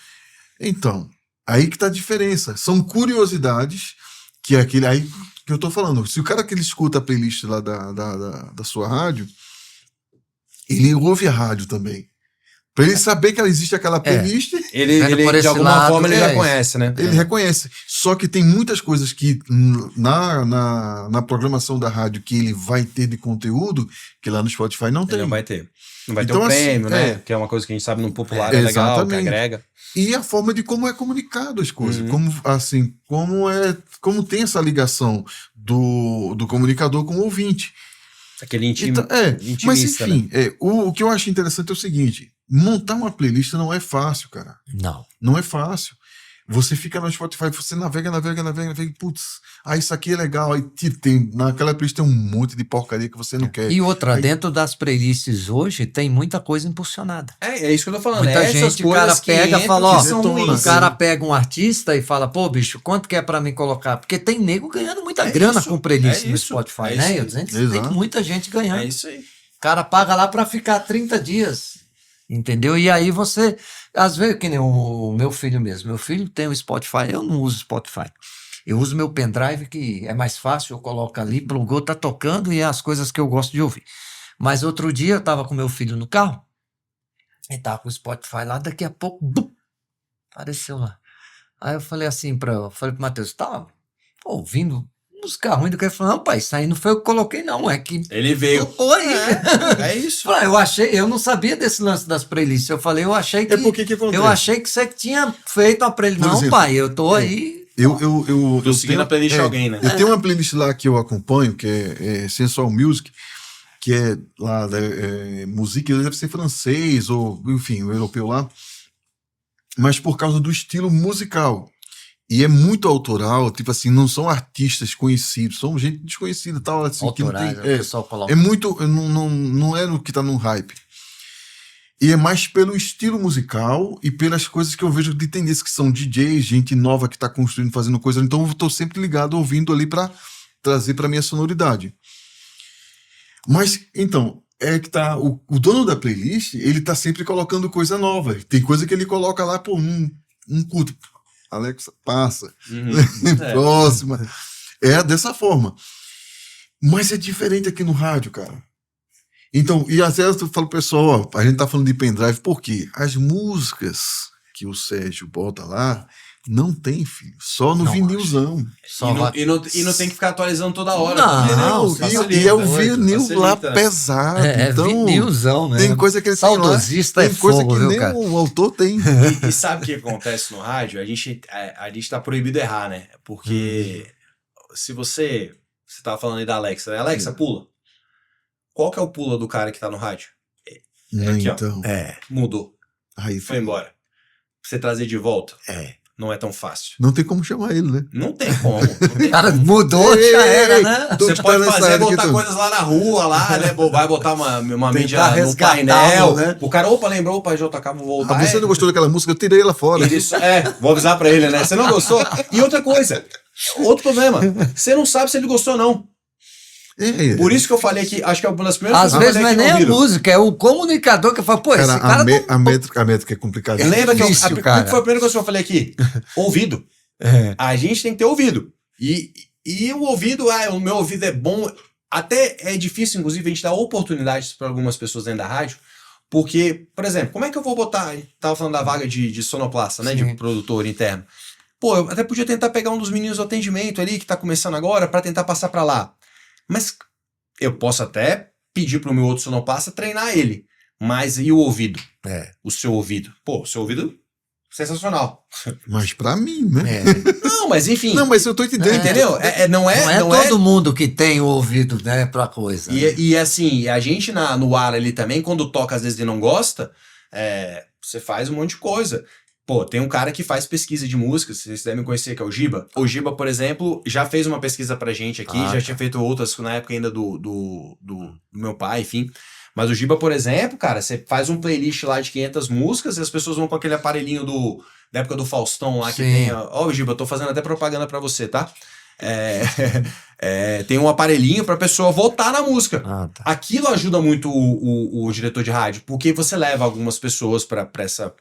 Então, aí que tá a diferença. São curiosidades que é aquele aí que eu tô falando. Se o cara que ele escuta a playlist lá da sua rádio, ele ouve a rádio também. Pra ele saber que existe aquela playlist... Ele de alguma forma, ele já conhece, né? Ele reconhece. Só que tem muitas coisas que na programação da rádio que ele vai ter de conteúdo que lá no Spotify não tem. Ele não vai ter. Não vai ter Então, um assim, prêmio, né? Que é uma coisa que a gente sabe no popular é legal, que exatamente. agrega. E a forma de como é comunicado as coisas. Como tem essa ligação do comunicador com o ouvinte. Aquele Então, intimista, mas enfim, né? o que eu acho interessante é o seguinte: montar uma playlist não é fácil, cara. Não é fácil. Você fica no Spotify, você navega, putz, isso aqui é legal. Aí naquela playlist tem um monte de porcaria que você não quer. E outra, dentro das playlists hoje, tem muita coisa impulsionada. É isso que eu tô falando. Muita gente, o cara pega e fala, ruins, o cara pega um artista e fala, pô, bicho, quanto que é pra mim colocar? Porque tem nego ganhando muita grana com playlist no Spotify, né? Eu dizendo que tem muita gente ganhando. É isso aí. O cara paga lá pra ficar 30 dias, entendeu? E aí você, às vezes, que nem o meu filho mesmo, meu filho tem o Spotify, eu não uso Spotify. Eu uso meu pendrive, que é mais fácil, eu coloco ali, plugou, tá tocando e é as coisas que eu gosto de ouvir. Mas outro dia eu tava com meu filho no carro, ele tava com o Spotify lá, daqui a pouco, bum, apareceu lá. Aí eu falei assim pro Matheus, tá ouvindo música ruim do que ele falou, não, pai, isso aí não foi eu que coloquei, não, é que ele veio. Foi. É isso. Eu não sabia desse lance das playlists. Eu falei, eu achei que eu achei que você tinha feito uma playlist. Não, exemplo, pai, eu tô aí. Tô seguindo a playlist de alguém, né? Eu tenho uma playlist lá que eu acompanho, que é Sensual Music, que é lá música, deve ser francês ou, enfim, o europeu lá, mas por causa do estilo musical. E é muito autoral, tipo assim, não são artistas conhecidos, são gente desconhecida, tal, assim, Autorais, que não tem, o pessoal coloca. é muito, não é no que tá no hype. E é mais pelo estilo musical e pelas coisas que eu vejo de tendência, que são DJs, gente nova que tá construindo, fazendo coisa, então eu tô sempre ligado, ouvindo ali para trazer para minha sonoridade. Mas, então, é que tá, o dono da playlist, ele tá sempre colocando coisa nova, tem coisa que ele coloca lá, pô, um culto. Alexa, passa. Próxima. É dessa forma. Mas é diferente aqui no rádio, cara. Então, e às vezes eu falo pro pessoal, ó, a gente tá falando de pendrive, por quê? As músicas que o Sérgio bota lá, não tem, filho. Só no vinilzão. E não tem que ficar atualizando toda hora. E é o vinil lá pesado. Então, vinilzão, né? Tem coisa que ele saudosista tem coisa fogo, que viu, nem cara? o autor tem. E sabe o que acontece no rádio? A gente tá proibido errar, né? Porque se você Você tava falando aí da Alexa, né? Alexa, pula. Qual que é o pula do cara que tá no rádio? Aqui, Então. Mudou. Aí Foi embora. Pra você trazer de volta, não é tão fácil. não tem como chamar ele, né? Não tem como. Não tem Cara, como. mudou, já era, né? Você pode fazer, área botar aqui, coisas lá na rua, lá, né? Vai botar uma mídia no resgatá-lo, painel. né? O cara, opa, lembrou, opa, JK, vou voltar. Você não gostou daquela música? Eu tirei ela fora. Vou avisar pra ele, né? Você não gostou? E outra coisa, outro problema, você não sabe se ele gostou ou não. Por isso que eu falei que, acho que é uma das primeiras Às vezes não é nem a música, é o comunicador que fala, pô, esse cara a métrica é complicada. Lembra que Difícil, foi a cara. primeira coisa que eu falei aqui? Ouvido. A gente tem que ter ouvido. E o ouvido, o meu ouvido é bom. Até é difícil, inclusive, a gente dar oportunidades para algumas pessoas dentro da rádio. Porque, por exemplo, como é que eu vou botar? Tava falando da vaga de sonoplasta, né? Sim. De produtor interno. Pô, eu até podia tentar pegar um dos meninos do atendimento ali, que tá começando agora, para tentar passar para lá. Mas eu posso até pedir pro meu outro sonoplasta treinar ele. Mas e o ouvido? O seu ouvido? Pô, o seu ouvido, sensacional. Mas pra mim, né? Não, mas enfim. Não, mas eu tô entendendo. Entendeu? Não é todo mundo que tem o ouvido, né, pra coisa. E assim, a gente no ar ali também, quando toca às vezes e não gosta, você faz um monte de coisa. Pô, tem um cara que faz pesquisa de música, vocês devem conhecer, que é o Giba. O Giba, por exemplo, já fez uma pesquisa pra gente aqui, tinha feito outras na época ainda do meu pai, enfim. Mas o Giba, por exemplo, cara, você faz um playlist lá de 500 músicas e as pessoas vão com aquele aparelhinho da época do Faustão lá, que tem... Ó, Giba, eu tô fazendo até propaganda pra você, tá? Tem um aparelhinho pra pessoa votar na música. Tá. Aquilo ajuda muito o diretor de rádio, porque você leva algumas pessoas pra essa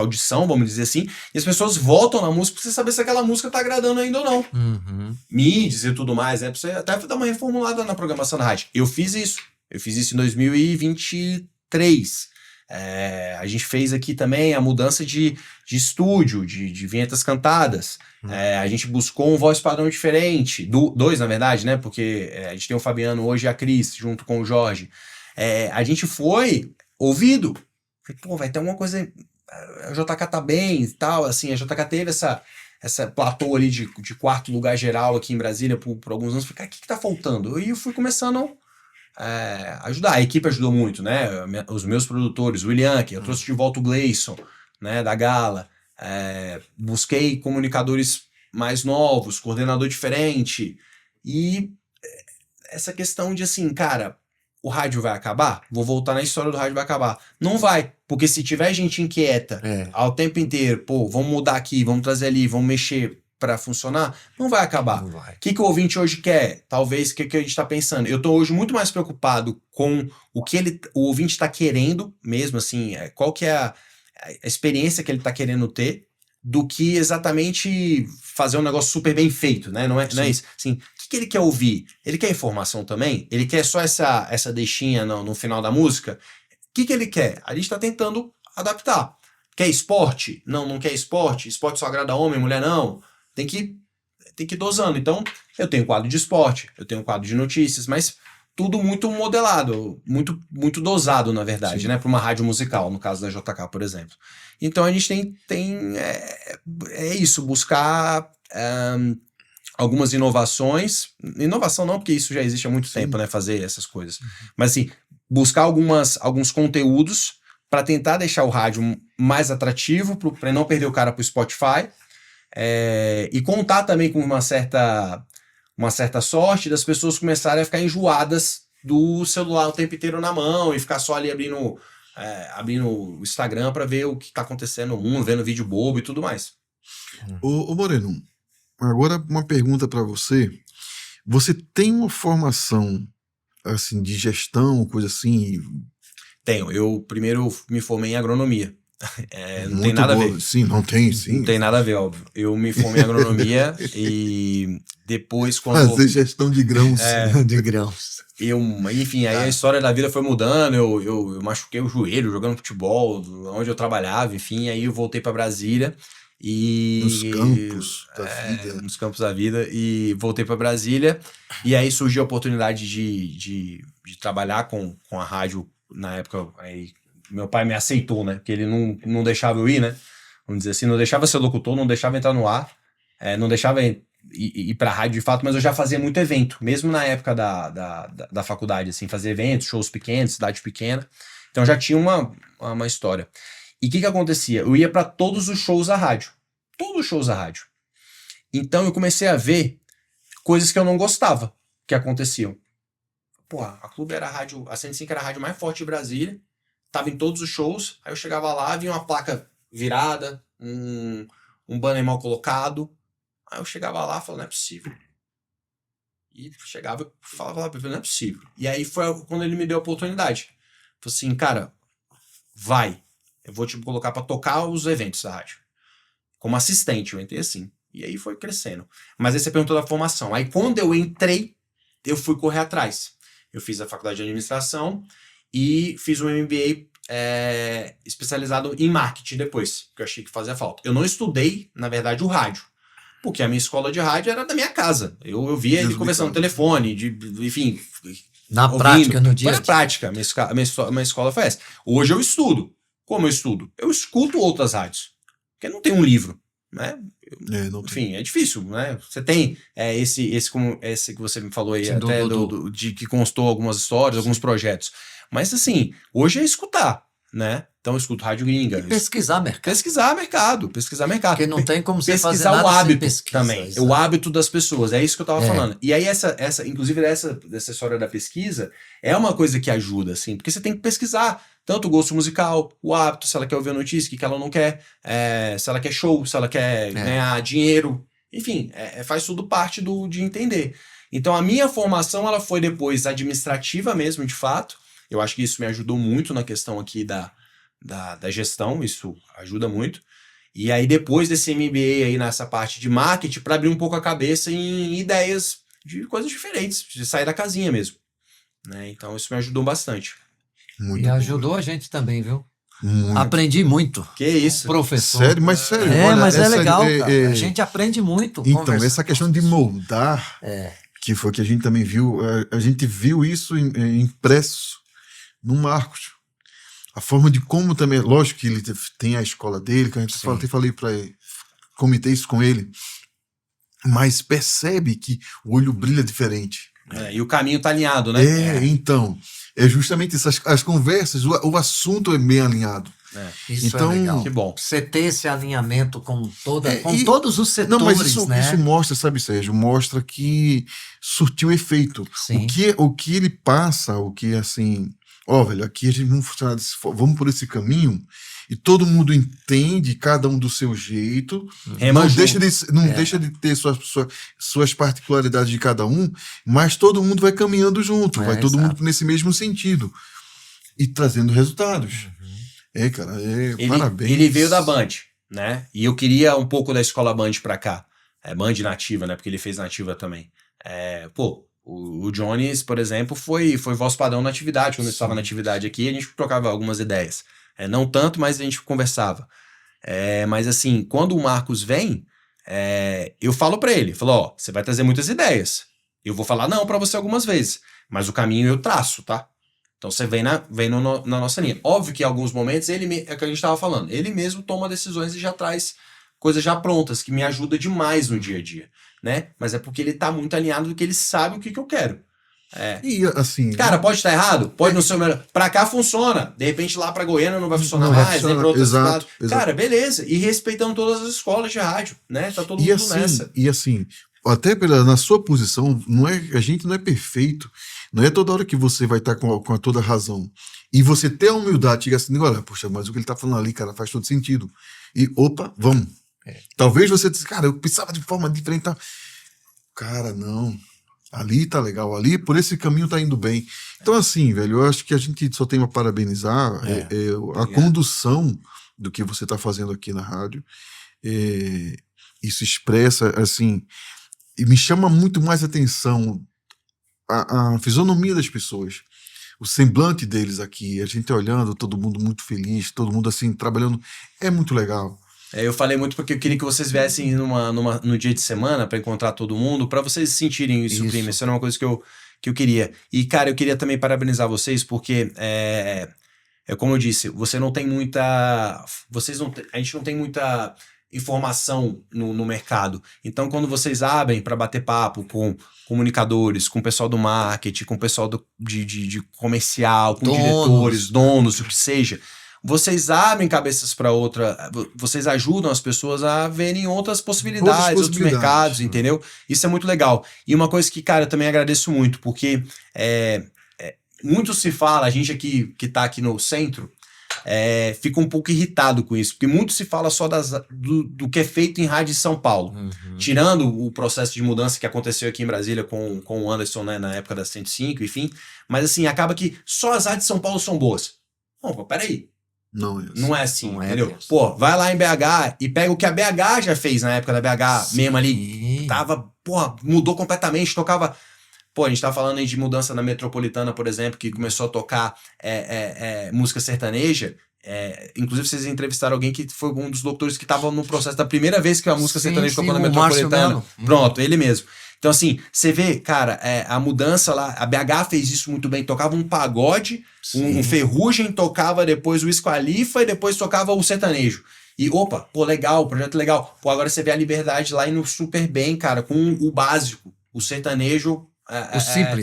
audição, vamos dizer assim, e as pessoas votam na música pra você saber se aquela música tá agradando ainda ou não. Mídias e tudo mais, né? Pra você até dar uma reformulada na programação da rádio. Eu fiz isso em 2023. A gente fez aqui também a mudança de estúdio, de vinhetas cantadas. A gente buscou um voz padrão diferente, dois na verdade, né? Porque a gente tem o Fabiano hoje e a Cris, junto com o Jorge. A gente foi ouvido. Falei, pô, vai ter alguma coisa... A JK tá bem e tal, assim, a JK teve essa platô ali de quarto lugar geral aqui em Brasília por alguns anos. Falei, cara, o que tá faltando? E eu fui começando... ajudar. A equipe ajudou muito, né? Os meus produtores, o William, que eu trouxe de volta o Gleison, né, da Gala. Busquei comunicadores mais novos, coordenador diferente. E essa questão de assim, cara, o rádio vai acabar? Vou voltar na história do rádio vai acabar. Não vai, porque se tiver gente inquieta ao tempo inteiro, pô, vamos mudar aqui, vamos trazer ali, vamos mexer para funcionar, não vai acabar. O que o ouvinte hoje quer? Talvez o que a gente está pensando. Eu estou hoje muito mais preocupado com o que o ouvinte está querendo mesmo, assim, qual que é a experiência que ele está querendo ter, do que exatamente fazer um negócio super bem feito, né? Não é isso. Assim, o que ele quer ouvir? Ele quer informação também? Ele quer só essa deixinha no final da música? O que ele quer? A gente está tentando adaptar. Quer esporte? Não quer esporte? Esporte só agrada homem, mulher não. Tem que ir dosando. Então, eu tenho quadro de esporte, eu tenho quadro de notícias, mas tudo muito modelado, muito dosado, na verdade, né? Para uma rádio musical, no caso da JK, por exemplo. Então, a gente tem isso, buscar algumas inovações. Inovação não, porque isso já existe há muito tempo, né? Fazer essas coisas. Mas, assim, buscar alguns conteúdos para tentar deixar o rádio mais atrativo, para não perder o cara para o Spotify. E contar também com uma certa sorte das pessoas começarem a ficar enjoadas do celular o tempo inteiro na mão e ficar só ali abrindo o Instagram para ver o que está acontecendo no mundo, vendo vídeo bobo e tudo mais. Ô Moreno, agora uma pergunta para você. Você tem uma formação assim, de gestão, coisa assim? Tenho. Eu primeiro me formei em agronomia. Não tem Muito nada boa. a ver. Sim, não tem, sim. Não tem nada a ver, óbvio. Eu me formei em agronomia e depois quando... Fazer gestão de grãos. De grãos. Enfim, aí a história da vida foi mudando, eu machuquei o joelho jogando futebol, onde eu trabalhava, enfim, aí eu voltei para Brasília e... Nos campos da vida, e voltei para Brasília, e aí surgiu a oportunidade de trabalhar com a rádio, na época, aí meu pai me aceitou, né, porque ele não deixava eu ir, né, vamos dizer assim, não deixava ser locutor, não deixava entrar no ar, não deixava ir pra rádio de fato, mas eu já fazia muito evento, mesmo na época da faculdade, assim, fazer eventos, shows pequenos, cidade pequena. Então já tinha uma história. E o que acontecia? Eu ia para todos os shows da rádio. Todos os shows da rádio. Então eu comecei a ver coisas que eu não gostava que aconteciam. Pô, a Clube era a rádio, a 105 era a rádio mais forte de Brasília, tava em todos os shows, aí eu chegava lá, vinha uma placa virada, um banner mal colocado, aí eu chegava lá e falava, não é possível. E chegava e falava lá, não é possível. E aí foi quando ele me deu a oportunidade. Falei assim, cara, vai, eu vou te colocar pra tocar os eventos da rádio. Como assistente, eu entrei assim. E aí foi crescendo. Mas aí você perguntou da formação. Aí quando eu entrei, eu fui correr atrás. Eu fiz a faculdade de administração e fiz um MBA especializado em marketing depois, que eu achei que fazia falta. Eu não estudei, na verdade, o rádio, porque a minha escola de rádio era da minha casa. Eu via ele conversando no telefone, enfim... Na ouvindo. prática, no dia a Na dia. prática, minha escola foi essa. Hoje eu estudo. Como eu estudo? Eu escuto outras rádios, porque não tem um livro, né? Enfim, é difícil, né? Você tem esse que você me falou aí, Sim, até de que constou algumas histórias, alguns projetos. Mas assim, hoje é escutar, né? Então eu escuto rádio gringa. E pesquisar mercado. Pesquisar mercado. Porque não tem como você fazer pesquisar nada o hábito sem pesquisa, também. exato. O hábito das pessoas. É isso que eu tava falando. E aí, inclusive, dessa história da pesquisa, é uma coisa que ajuda, assim, porque você tem que pesquisar tanto o gosto musical, o hábito, se ela quer ouvir a notícia, o que ela não quer, se ela quer show, se ela quer ganhar dinheiro. Enfim, faz tudo parte de entender. Então, a minha formação, ela foi depois administrativa mesmo, de fato. Eu acho que isso me ajudou muito na questão aqui da gestão, isso ajuda muito. E aí depois desse MBA aí nessa parte de marketing, para abrir um pouco a cabeça em ideias de coisas diferentes, de sair da casinha mesmo, né? Então isso me ajudou bastante. Muito E ajudou a gente também, viu? Muito. Aprendi muito. Que isso? Professor. Sério, mas sério. É, olha, mas é essa legal, cara. A gente aprende muito. Então, conversando essa com questão as de pessoas. moldar, que foi que a gente também viu, a gente viu isso impresso no Marcos. A forma de como também, lógico que ele tem a escola dele, que a gente até falei para ele, comentei isso com ele, mas percebe que o olho brilha diferente. E o caminho tá alinhado, né? Então, é justamente isso, as conversas, o assunto é bem alinhado. Isso Então, é legal. Que bom. Você ter esse alinhamento com todos os setores, não, mas isso né? mostra, sabe, Sérgio, mostra que surtiu efeito. Sim. O que ele passa, o que assim, velho, aqui a gente vamos por esse caminho e todo mundo entende, cada um do seu jeito, não deixa de ter suas particularidades de cada um, mas todo mundo vai caminhando junto, vai todo mundo nesse mesmo sentido e trazendo resultados. Cara, parabéns. Ele veio da Band, né? E eu queria um pouco da escola Band pra cá. Band nativa, né? Porque ele fez nativa também. O Jones, por exemplo, foi voz padrão na atividade. Quando eu estava na atividade aqui, a gente trocava algumas ideias. Não tanto, mas a gente conversava. Mas assim, quando o Marcos vem, eu falo pra ele, você vai trazer muitas ideias. Eu vou falar não pra você algumas vezes, mas o caminho eu traço, tá? Então você vem na nossa linha. Óbvio que em alguns momentos, é o que a gente estava falando, ele mesmo toma decisões e já traz coisas já prontas, que me ajuda demais no dia a dia, né? Mas é porque ele tá muito alinhado, porque ele sabe o que eu quero. E assim... Cara, pode estar errado? Pode não ser o melhor. Pra cá funciona. De repente lá pra Goiânia não vai funcionar mais, nem pra outras cidades. Cara, beleza. E respeitando todas as escolas de rádio, né? Tá todo mundo nessa. E assim, até na sua posição, a gente não é perfeito. Não é toda hora que você vai estar com toda a razão. E você ter a humildade, chega assim, olha, poxa, mas o que ele tá falando ali, cara, faz todo sentido. E, opa, vamos. Talvez você disse, cara, eu pensava de forma diferente. Tá? Cara, não. Ali tá legal, ali por esse caminho tá indo bem. Então, assim, velho, eu acho que a gente só tem a parabenizar a condução do que você tá fazendo aqui na rádio. Isso expressa, assim, e me chama muito mais atenção a fisionomia das pessoas, o semblante deles aqui, a gente olhando, todo mundo muito feliz, todo mundo assim, trabalhando, é muito legal. Eu falei muito porque eu queria que vocês viessem no dia de semana para encontrar todo mundo, para vocês sentirem isso, clima. Isso era uma coisa que eu queria. E, cara, eu queria também parabenizar vocês, porque como eu disse, você não tem muita... a gente não tem muita informação no mercado. Então, quando vocês abrem para bater papo com comunicadores, com o pessoal do marketing, com o pessoal de comercial, com diretores, donos, o que seja, vocês abrem cabeças para vocês ajudam as pessoas a verem outras possibilidades, outros mercados, entendeu? Isso é muito legal. E uma coisa que, cara, eu também agradeço muito, porque muito se fala, a gente aqui que tá aqui no centro, fica um pouco irritado com isso, porque muito se fala só do que é feito em rádio de São Paulo. Tirando o processo de mudança que aconteceu aqui em Brasília com o Anderson, né, na época da 105, enfim. Mas assim, acaba que só as rádios de São Paulo são boas. Pô, peraí. Não é assim, entendeu? Pô, vai lá em BH e pega o que a BH já fez na época da BH mesmo ali. Mudou completamente, tocava... Pô, a gente tá falando aí de mudança na Metropolitana, por exemplo, que começou a tocar música sertaneja. Inclusive, vocês entrevistaram alguém que foi um dos doutores que estava no processo da primeira vez que a música sertaneja tocou na Metropolitana. Pronto, ele mesmo. Então, assim, você vê, cara, a mudança lá, a BH fez isso muito bem, tocava um pagode, um Ferrugem, tocava depois o Wiz Khalifa e depois tocava o sertanejo. E, opa, pô, legal, projeto legal. Pô, agora você vê a Liberdade lá indo super bem, cara, com o básico, o sertanejo...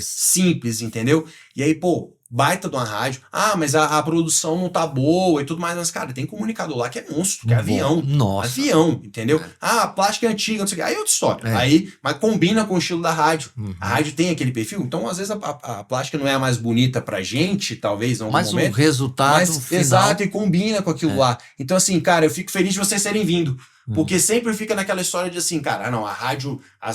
simples, entendeu? E aí, pô, baita de uma rádio. Ah, mas a produção não tá boa e tudo mais. Mas, cara, tem comunicador lá que é monstro, que é avião. Nossa. Avião, entendeu? Ah, a plástica é antiga, não sei o que. Aí é outra história. Aí, mas combina com o estilo da rádio. A rádio tem aquele perfil. Então, às vezes, a plástica não é a mais bonita pra gente, talvez, em algum momento. Mas o resultado final... Exato, e combina com aquilo lá. Então, assim, cara, eu fico feliz de vocês terem vindo. Porque sempre fica naquela história de assim, cara, não, as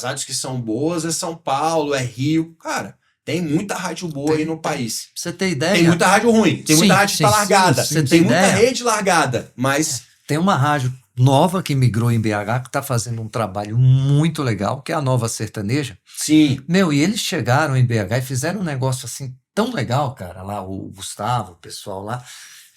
rádios que são boas é São Paulo, é Rio. Cara, tem muita rádio boa aí no país. Pra você ter ideia... Tem muita rádio ruim, tem muita rádio que tá largada, tem muita rede largada, mas... Tem uma rádio nova que migrou em BH que tá fazendo um trabalho muito legal, que é a Nova Sertaneja. Sim. Meu, e eles chegaram em BH e fizeram um negócio assim tão legal, cara, lá o Gustavo, o pessoal lá...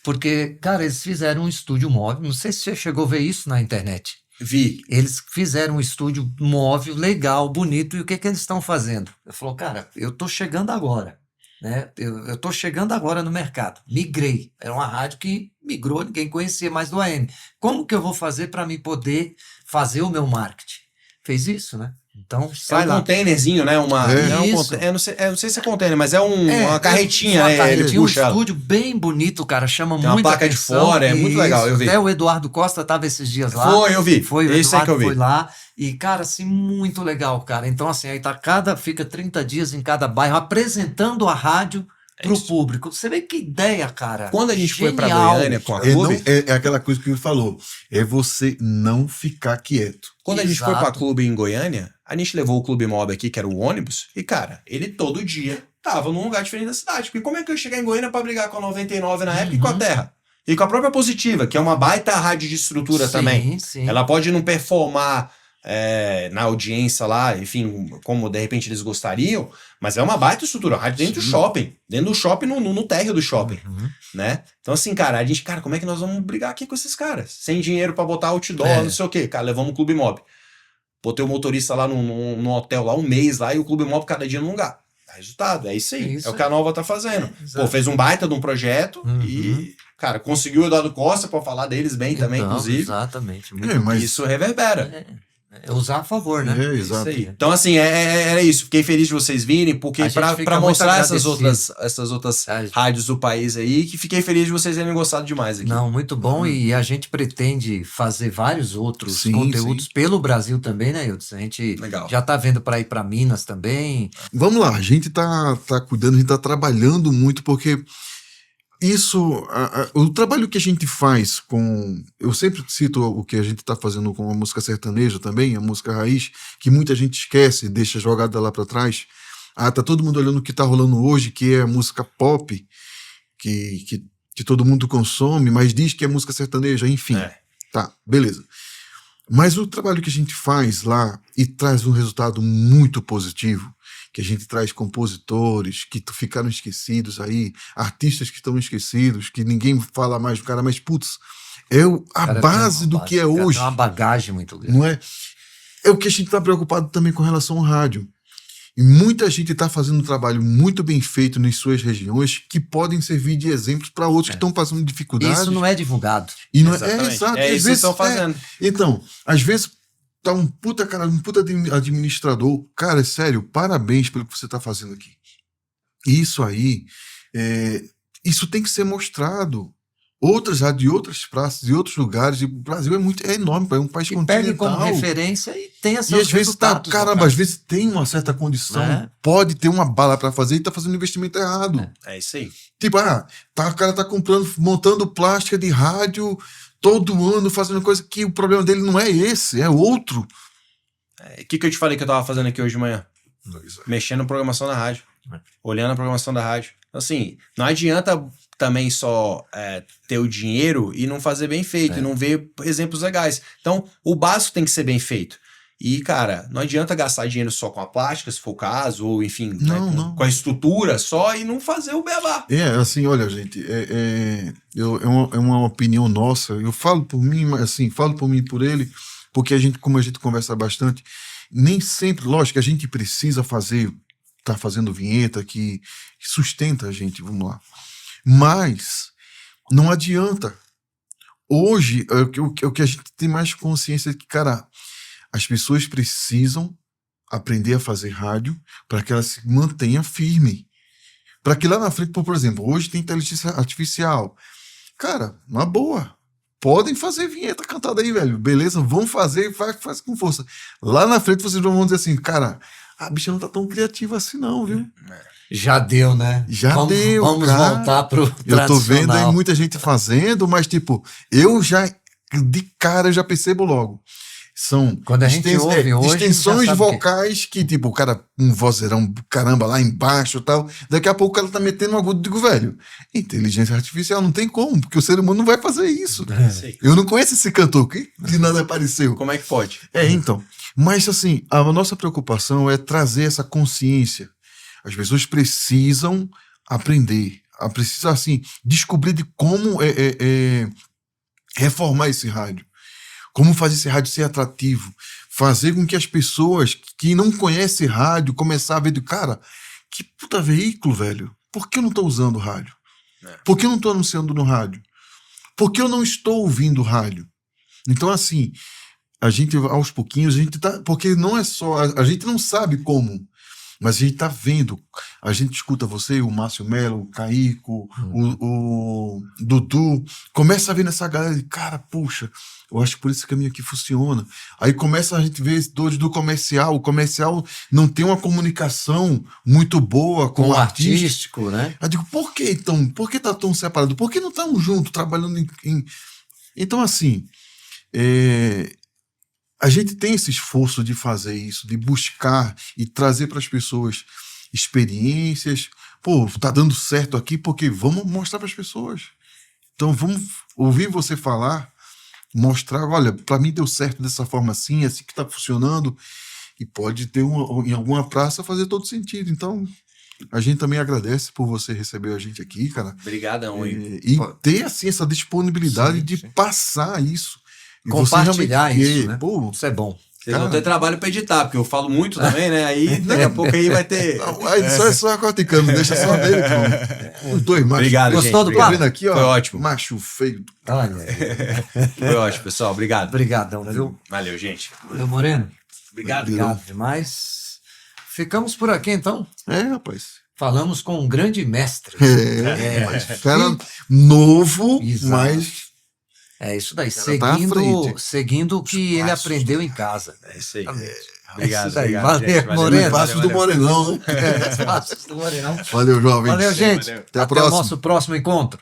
Porque, cara, eles fizeram um estúdio móvel. Não sei se você chegou a ver isso na internet. Vi. Eles fizeram um estúdio móvel, legal, bonito. E o que eles estão fazendo? Eu falou, cara, eu tô chegando agora, né? Eu tô chegando agora no mercado. Migrei. Era uma rádio que migrou, ninguém conhecia mais do AM. Como que eu vou fazer para me poder fazer o meu marketing? Fez isso, né? Então, sai lá. Containerzinho, né? Não sei se é container, mas uma carretinha, né? Um estúdio bem bonito, cara. Chama muito uma placa atenção. De fora, é muito legal, eu vi. Até o Eduardo Costa estava esses dias lá. Eu vi. O Eduardo foi lá. E, cara, assim, muito legal, cara. Então, assim, aí fica 30 dias em cada bairro apresentando a rádio pro público. Você vê que ideia, cara. Quando a gente foi pra Goiânia com a Clube... É aquela coisa que ele falou. É você não ficar quieto. Quando a gente foi pra Clube em Goiânia, a gente levou o Clube Mob aqui, que era o ônibus, e, cara, ele todo dia tava num lugar diferente da cidade. Porque como é que eu ia chegar em Goiânia pra brigar com a 99 na época e com a Terra? E com a própria Positiva, que é uma baita rádio de estrutura também. Sim. Ela pode não performar na audiência lá, enfim, como de repente eles gostariam, mas é uma baita estrutura, a rádio dentro do shopping, no térreo do shopping, né? Então assim, cara, como é que nós vamos brigar aqui com esses caras? Sem dinheiro pra botar outdoor, não sei o quê, cara, levamos o Clube Mob. Botei o motorista lá no hotel lá um mês lá e o Clube Mob cada dia num lugar. Resultado, é isso aí, é o que a Nova tá fazendo. Fez um baita de um projeto e, cara, conseguiu o Eduardo Costa pra falar deles bem também, inclusive. Exatamente. Mas isso reverbera. É usar a favor, né? Exato. Isso aí. Então, assim, era isso. Fiquei feliz de vocês virem, porque pra mostrar essas outras rádios do país aí, que fiquei feliz de vocês terem gostado demais aqui. Não, muito bom. E a gente pretende fazer vários outros conteúdos pelo Brasil também, né, Eudes? A gente já tá vendo para ir para Minas também. Vamos lá, a gente tá cuidando, a gente tá trabalhando muito, porque o trabalho que a gente faz eu sempre cito o que a gente está fazendo com a música sertaneja também, a música raiz, que muita gente esquece, deixa jogada lá para trás. Tá todo mundo olhando o que está rolando hoje, que é a música pop, que todo mundo consome, mas diz que é música sertaneja, enfim. Tá, beleza. Mas o trabalho que a gente faz lá e traz um resultado muito positivo, que a gente traz compositores que ficaram esquecidos aí, artistas que estão esquecidos, que ninguém fala mais do cara, mas putz, a base do que é hoje. É uma bagagem muito grande. Não é? É o que a gente está preocupado também com relação ao rádio. E muita gente está fazendo um trabalho muito bem feito nas suas regiões que podem servir de exemplos para outros que estão passando dificuldades. Isso não é divulgado. E não Exatamente. exato. É Às isso que vezes, estão fazendo. Então, às vezes tá um puta administrador. Cara, é sério, parabéns pelo que você está fazendo aqui. Isso aí, isso tem que ser mostrado. Outras rádios de outras praças, de outros lugares. E o Brasil é enorme, é um país Que pegue continental. como referência e tenha E seus às vezes resultados. caramba, às vezes tem uma certa condição, Né? pode ter uma bala para fazer e tá fazendo investimento errado. É isso aí. Tipo, o cara tá comprando, montando plástica de rádio todo ano, fazendo coisa que o problema dele não é esse, é outro. O que eu te falei que eu tava fazendo aqui hoje de manhã? Mexendo na programação da rádio. Olhando a programação da rádio. Assim, não adianta também só ter o dinheiro e não fazer bem feito, e não ver exemplos legais. Então, o básico tem que ser bem feito. E, cara, não adianta gastar dinheiro só com a plástica, se for o caso, ou enfim, Não. com a estrutura só e não fazer o beabá. Assim, olha, gente, é uma opinião nossa. Eu falo por mim, mas assim, falo por mim e por ele, porque como a gente conversa bastante, nem sempre, lógico, a gente precisa tá fazendo vinheta que sustenta a gente, vamos lá. Mas não adianta. Hoje, o que a gente tem mais consciência é que, cara, as pessoas precisam aprender a fazer rádio para que ela se mantenha firme. Para que lá na frente, por exemplo, hoje tem inteligência artificial. Cara, uma boa. Podem fazer vinheta cantada aí, velho. Beleza? Vão fazer, faz com força. Lá na frente vocês vão dizer assim, cara, a bicha não tá tão criativa assim não, viu? Já deu, né? Deu, Vamos cara. voltar pro Eu tô vendo aí tradicional. muita gente fazendo, mas tipo, de cara, eu já percebo logo. São Quando a gente ouve hoje, extensões já sabe vocais que, tipo, o cara, um vozeirão, caramba, lá embaixo e tal. Daqui a pouco o cara tá metendo um agudo. Digo, velho, inteligência artificial não tem como, porque o ser humano não vai fazer isso. Sei. Eu não conheço esse cantor que de nada apareceu. Como é que pode? Então. Mas, assim, a nossa preocupação é trazer essa consciência. As pessoas precisam aprender, precisam, assim, descobrir de como reformar esse rádio. Como fazer esse rádio ser atrativo. Fazer com que as pessoas que não conhecem rádio começar a ver cara, que puta veículo, velho. Por que eu não estou usando rádio? Por que eu não estou anunciando no rádio? Por que eu não estou ouvindo rádio? Então, assim, a gente, aos pouquinhos, porque não é só... A gente não sabe como, mas a gente tá vendo. A gente escuta você, o Márcio Melo, o Caico, o Dudu. Começa a ver nessa galera de, cara, puxa, eu acho que por esse caminho aqui funciona. Aí começa a gente ver dores do comercial. O comercial não tem uma comunicação muito boa com o artístico, né? Eu digo, por que então? Por que tá tão separado? Por que não estão juntos, trabalhando em... Então, assim, a gente tem esse esforço de fazer isso, de buscar e trazer para as pessoas experiências. Pô, tá dando certo aqui porque vamos mostrar para as pessoas. Então vamos ouvir você falar, mostrar, olha, para mim deu certo dessa forma assim, assim que tá funcionando, e pode ter em alguma praça fazer todo sentido. Então a gente também agradece por você receber a gente aqui, cara. Obrigadão, e ter assim essa disponibilidade de passar isso. E compartilhar isso, né? Pô, isso é bom. Vocês vão ter trabalho para editar, porque eu falo muito também, né? Aí daqui a pouco aí vai ter. A edição é só a corte e câmbio, deixa só dele. Os dois machos. Obrigado, Gostou gente. do papo? Vendo aqui, ó, Foi ótimo. macho feio. Olha. Foi ótimo, pessoal. Obrigado. Obrigadão, né, viu? Valeu, gente. Valeu, Moreno. Obrigado. Obrigado demais. Ficamos por aqui, então. Rapaz. Falamos com um grande mestre. Cara novo, Exato. mas... É isso daí, Ela tá à frente. seguindo o que ele aprendeu em casa. É isso aí. Obrigado, Obrigado, obrigado. obrigado, Valeu, gente. Moreno. Passos do Morenão, né? Passos do Morenão. Valeu, jovem. Valeu, gente. Até a Até o próxima. nosso próximo encontro.